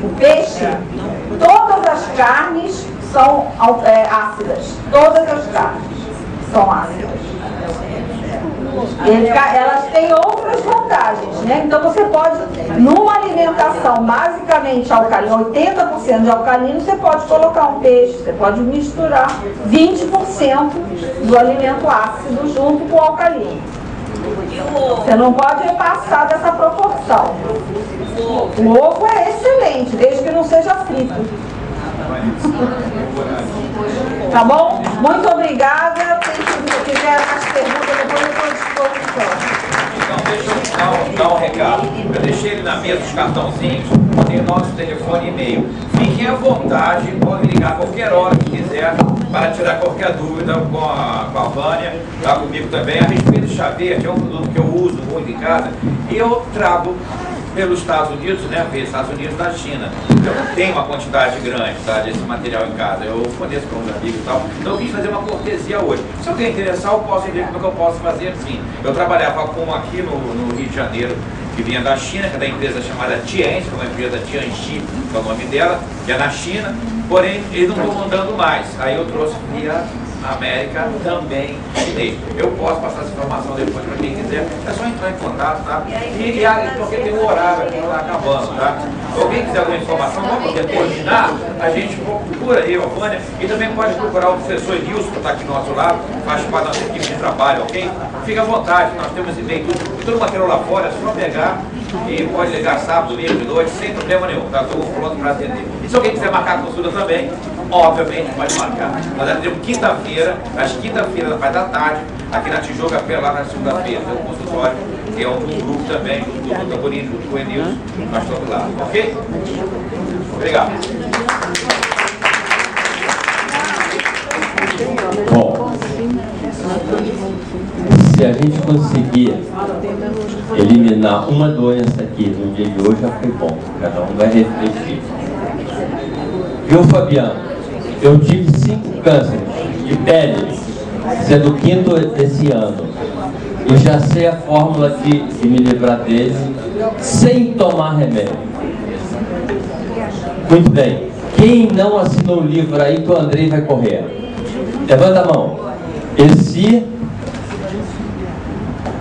O peixe, todas as carnes são ácidas. Todas as carnes são ácidas. Elas têm outras vantagens, né? Então você pode, numa alimentação basicamente alcalina, 80% de alcalino, você pode colocar um peixe, você pode misturar 20% do alimento ácido junto com o alcalino. Você não pode passar dessa proporção. O ovo é excelente, desde que não seja frito. Tá bom? Muito obrigada. Se quiser mais perguntas, depois eu estou à disposição. deixa eu dar um recado. Eu deixei ele na mesa os cartãozinhos, tem o nosso telefone e e-mail. Fiquem à vontade, podem ligar a qualquer hora que quiser para tirar qualquer dúvida com a Vânia, tá comigo também. A respeito do chá verde, é um produto que eu uso muito em casa e eu trago pelos Estados Unidos, né? Pelos Estados Unidos da China. Eu não tenho uma quantidade grande, tá, desse material em casa. Eu forneço para uns amigos e tal. Então eu quis fazer uma cortesia hoje. Se alguém interessar, eu posso ver como é que eu posso fazer assim. Eu trabalhava com aqui no Rio de Janeiro, que vinha da China, que é da empresa chamada Tianxi, que é uma empresa Tianxi, que é o nome dela, que é na China, porém eles não estão mandando mais. Aí eu trouxe via América também chinês. Eu posso passar essa informação depois para quem quiser, é só entrar em contato, tá? Porque tem um horário aqui que está acabando, tá? Se alguém quiser alguma informação, vamos poder coordinar, a gente procura aí, a Vânia, e também pode procurar o professor Nilson, que está aqui do nosso lado, faz parte da nossa equipe de trabalho, ok? Fica à vontade, nós temos e-mail, todo o material lá fora, é só pegar e pode ligar sábado, domingo, de noite, sem problema nenhum, tá? Estou pronto para atender. E se alguém quiser marcar a consulta também, obviamente pode marcar. Nós atendemos quinta-feira, às quinta-feiras, na parte da tarde, aqui na Tijuca, lá na segunda-feira, tem um consultório, que é um grupo também, junto com o Tamborim, junto com o Enilson, nós estamos lá, ok? Obrigado. Bom, se a gente conseguir eliminar uma doença aqui no dia de hoje, já foi bom. Cada um vai refletir. Viu, Fabiano? Eu tive 5 cânceres de pele, sendo o 5º desse ano. Eu já sei a fórmula de me livrar dele sem tomar remédio. Muito bem. Quem não assinou o livro aí que o Andrei vai correr? Levanta a mão. Esse...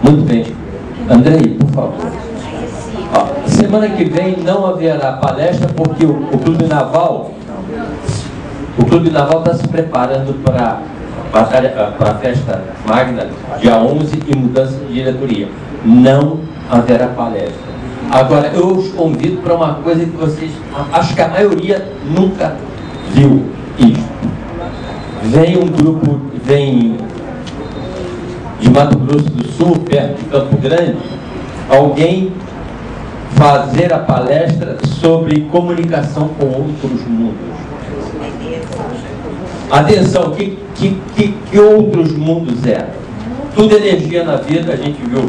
Muito bem. Andrei, por favor. Ó, semana que vem não haverá palestra porque o Clube Naval está se preparando para a festa magna, dia 11, e mudança de diretoria. Não haverá palestra. Agora, eu os convido para uma coisa que vocês, acho que a maioria nunca viu isso. Vem um grupo, vem de Mato Grosso do Sul, perto de Campo Grande, alguém fazer a palestra sobre comunicação com outros mundos. Atenção, que outros mundos é? Tudo energia na vida, a gente viu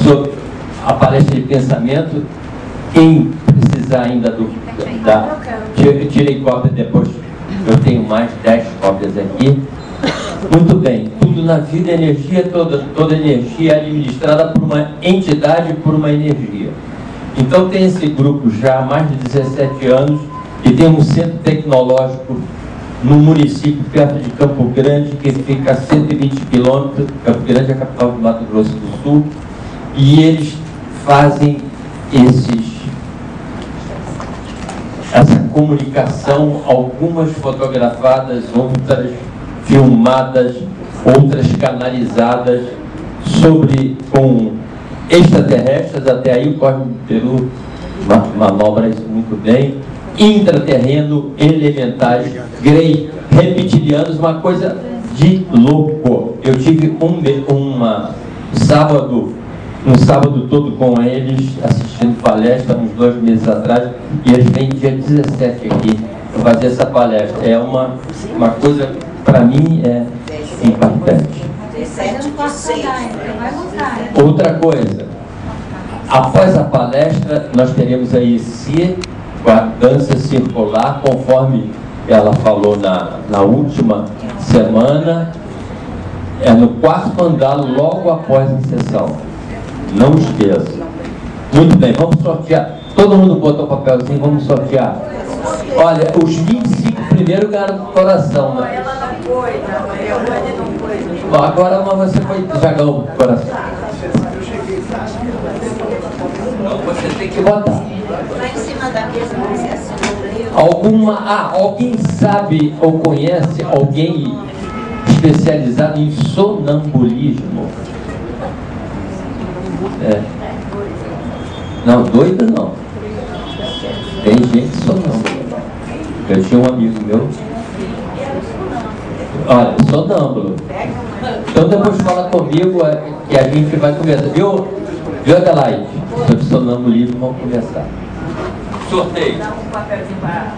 sobre a palestra de pensamento. Quem precisar ainda tirei cópia depois, eu tenho mais 10 cópias aqui. Muito bem, tudo na vida é energia, toda energia é administrada por uma entidade, por uma energia. Então tem esse grupo já há mais de 17 anos e tem um centro tecnológico no município perto de Campo Grande, que fica a 120 quilômetros. Campo Grande é a capital do Mato Grosso do Sul, e eles fazem essa comunicação, algumas fotografadas, outras filmadas, outras canalizadas, com extraterrestres. Até aí o Cosmo do Peru manobra isso muito bem. Intraterreno, elementais, grey, reptilianos, uma coisa de louco. Eu tive um sábado todo com eles, assistindo palestra, uns 2 meses atrás, e eles vêm dia 17 aqui para fazer essa palestra. É uma coisa, para mim, é impactante. Outra coisa, após a palestra, nós teremos aí com a dança circular, conforme ela falou na última semana, é no 4º andar, logo após a sessão. Não esqueça. Muito bem, vamos sortear. Todo mundo botou o papelzinho, vamos sortear. Olha, os 25 primeiros ganharam do coração, né? Ela não foi, não foi. Bom, agora você foi já ganhou do coração. Então você tem que botar. Lá em cima da mesa você assinou. Alguém sabe ou conhece alguém especializado em sonambulismo? Não, doida não. Tem gente sonâmbula. Eu tinha um amigo meu. Olha, sonâmbulo. Então depois fala comigo que a gente vai conversar. Viu? Viu, Adelaide? Sobre sonambulismo, vamos conversar. Sorteio. Dá um papelzinho para...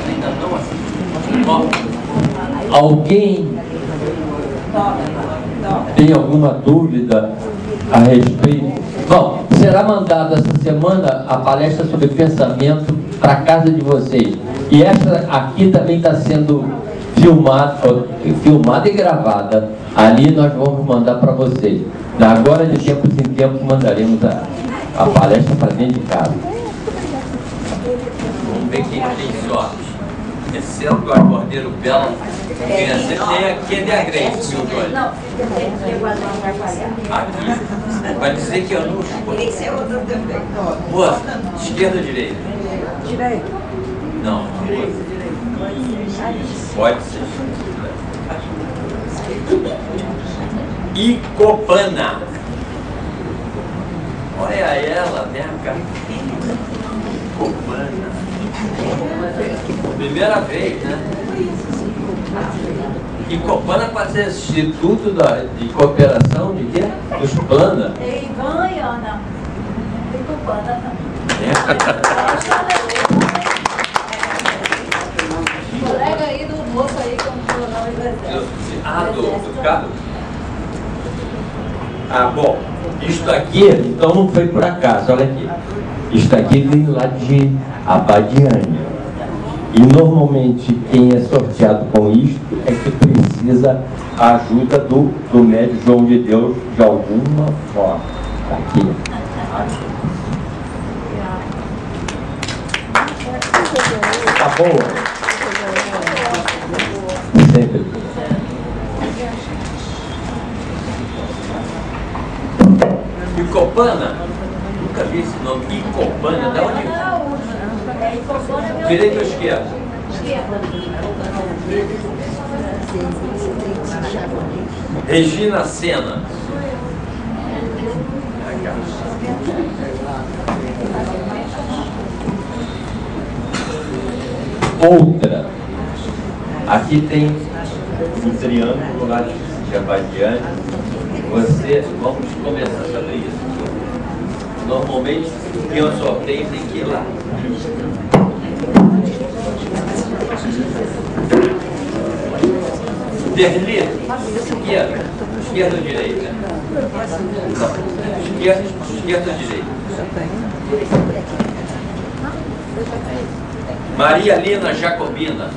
Ainda não assim. Alguém tem alguma dúvida a respeito? Bom, será mandada essa semana a palestra sobre pensamento para a casa de vocês. E essa aqui também está sendo filmada e gravada. Ali nós vamos mandar para vocês. Agora, de tempos em tempos, mandaremos a palestra para dentro de casa. Vamos ver quem tem sorte. Exceto a Cordeiro Bela, tem aqui é de Agreste, viu, Johnny? Não, vai falhar. Aqui. Vai dizer que eu não escuto. Esse é outro também. Moça, esquerda ou direita? Direito. Não, direita. Pode ser. Icopana. Olha ela, vem cá. Icopana. Primeira vez, né? Icopana pode ser Instituto de Cooperação de quê? Dos Plana. Ei, vai, Ana. Icopana também. Colega aí do moço aí, como falou na universidade. Ah, do Carlos? Ah, bom, isto aqui, então não foi por acaso, olha aqui. Isto aqui vem lá de Abadiânia. E normalmente quem é sorteado com isto é que precisa a ajuda do médico João de Deus de alguma forma. Aqui. Tá boa? Sempre. Icopana? Nunca vi esse nome. Icopana, da onde? Direita ou esquerda? Esquerda. Regina Sena. Outra. Aqui tem um triângulo lá de Abadiânia. Vamos conversar sobre isso. Normalmente, quem eu sorteio tem que ir lá. Derli, esquerda ou direita? Não. Esquerda ou direita? Maria Lina Jacobina.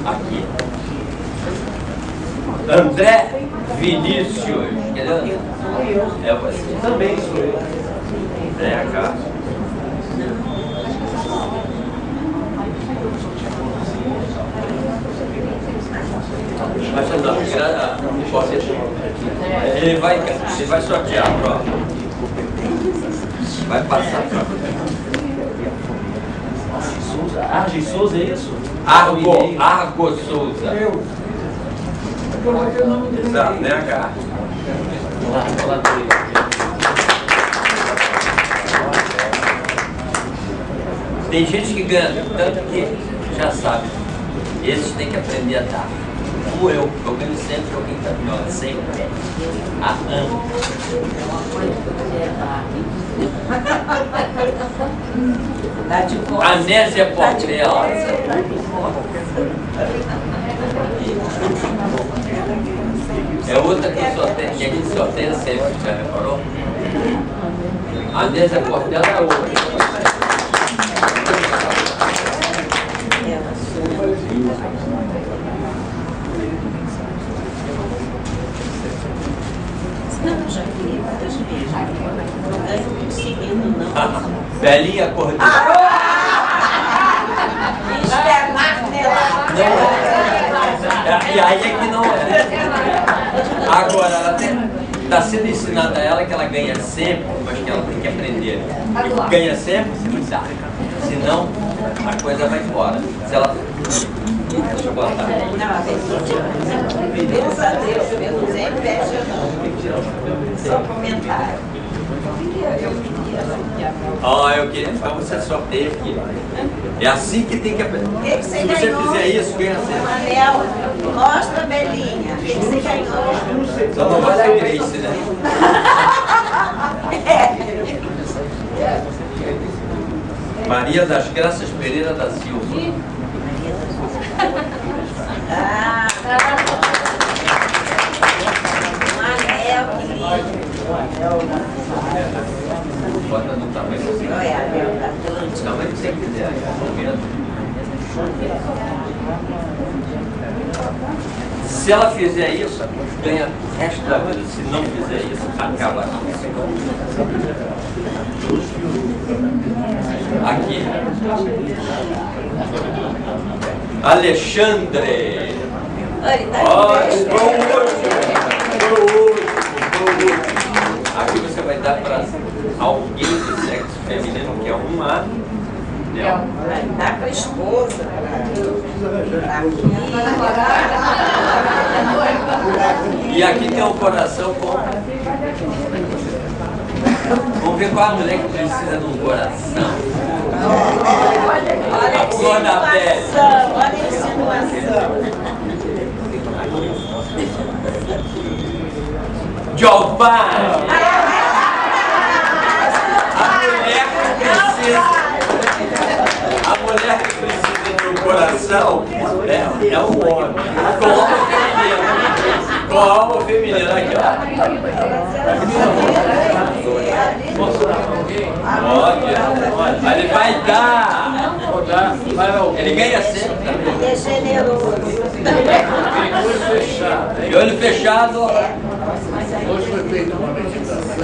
Aqui. André Vinícius. É você. Também sou eu. É, cá. Mas não, ele vai sortear, pronto. Vai passar para Arge Souza, é isso? Argo Souza. Eu vou ter o nome dele. Exato, né, cara? Tem gente que ganha tanto que já sabe. Esses têm que aprender a dar. Como eu ganho sempre alguém que está melhor, sempre. A Ana. Anésia Portela. É outra que eu sorteio, que a gente sorteia sempre, já reparou? Anésia Portela é outra. Belinha Cordeiro. E aí é que não é. Agora, ela está sendo ensinada a ela que ela ganha sempre, mas que ela tem que aprender. E ganha sempre, se sabe. Senão, a coisa vai embora. Se ela... Deixa eu botar. Deus a Deus, menos é inveja não. Só comentário. Eu queria Ó, eu queria, então você sorteia aqui. É assim que tem que aprender. Se você fizer isso, ganha certo. Manel, mostra a Belinha. O que você ganhou? Só não vai ser Grace, né? Maria das Graças Pereira da Silva. Ah, Manel, que lindo. Bota no tamanho que você quiser. No tamanho que você quiser. Se ela fizer isso, ganha o resto da vida. Se não fizer isso, acaba. Aqui. Alexandre. Ó, aqui você vai dar para alguém do sexo feminino, que é uma. Dá para a esposa. E aqui tem um coração com. Vamos ver qual a mulher que precisa de um coração. Olha a flor da pele. Olha a insinuação. Giovanni! A mulher que precisa de um coração é um homem. Com alma feminina. Com alma feminina. Aqui, ó. Olha, ele vai dar. Ele ganha sempre. Ele é generoso. E olho fechado. Hoje foi feita uma meditação,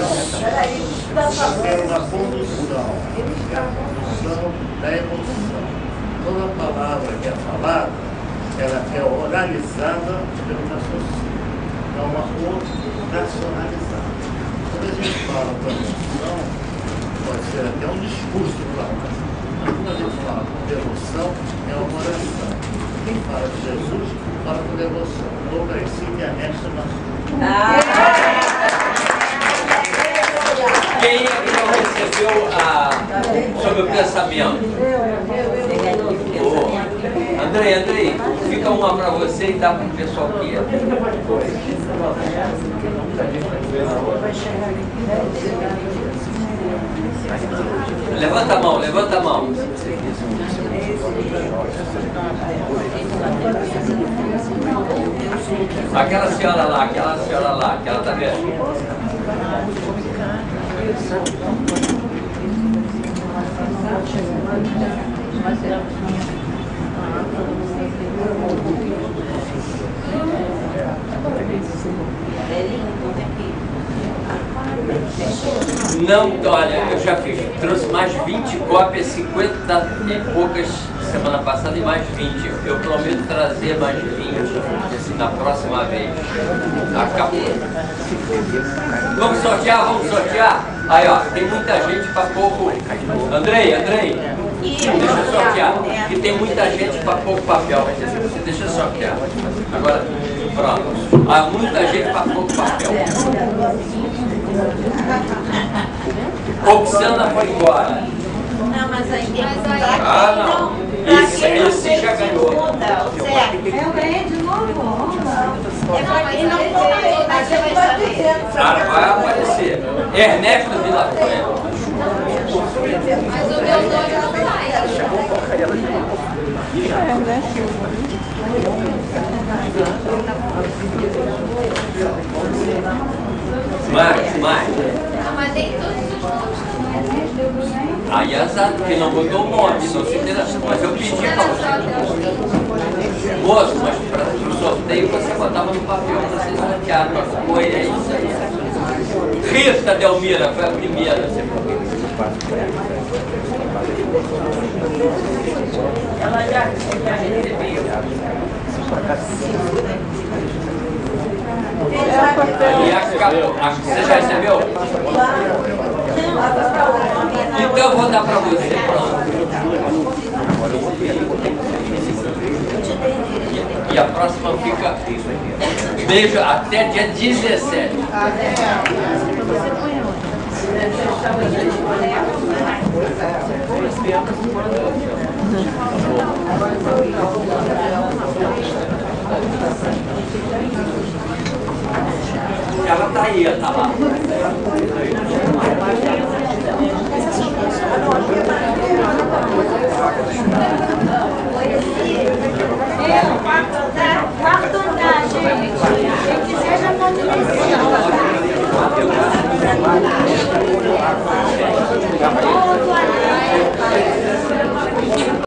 é uma condução da emoção. Toda palavra que é falada, ela é oralizada pelo raciocínio, é uma racionalizada. Quando a gente fala com emoção, pode ser até um discurso claro, mas quando a gente fala com devoção, é uma oração. Quem fala de Jesus, fala com devoção. Toda esse que anexo na Quem é que não recebeu sobre o pensamento? Andrei, fica uma para você e dá para o pessoal aqui. Levanta a mão. Aquela senhora lá, que ela tá vendo? Não, olha, eu já trouxe mais 20 cópias, 50 e poucas semana passada e mais 20. Eu prometo trazer mais 20 na próxima vez. Acabou. Vamos sortear? Aí, ó, tem muita gente para pouco. Andrei, deixa eu sortear. E tem muita gente para pouco papel. Deixa eu sortear. Agora, pronto. Há muita gente para pouco papel. Oxana foi embora. Não, mas aí tem que não. Esse já ganhou. Eu ganhei de novo. É para quem não foi, mas você vai saber. Vai aparecer. Ernesto Vila Franca. Mas o meu nome não vai. Mais. Não, mas tem todos os nomes. Aí é azar, porque não botou o nome, não se interessa. Mas eu pedi para você. Moço, mas para o sorteio você botava no papel para vocês sortearem. Foi, é isso aí. Rita Delmira foi a primeira. Ela já recebeu. E acabou. Você já recebeu? Então eu vou dar para você. E a próxima fica. Beijo até dia 17. Ela tá aí, ela tá lá.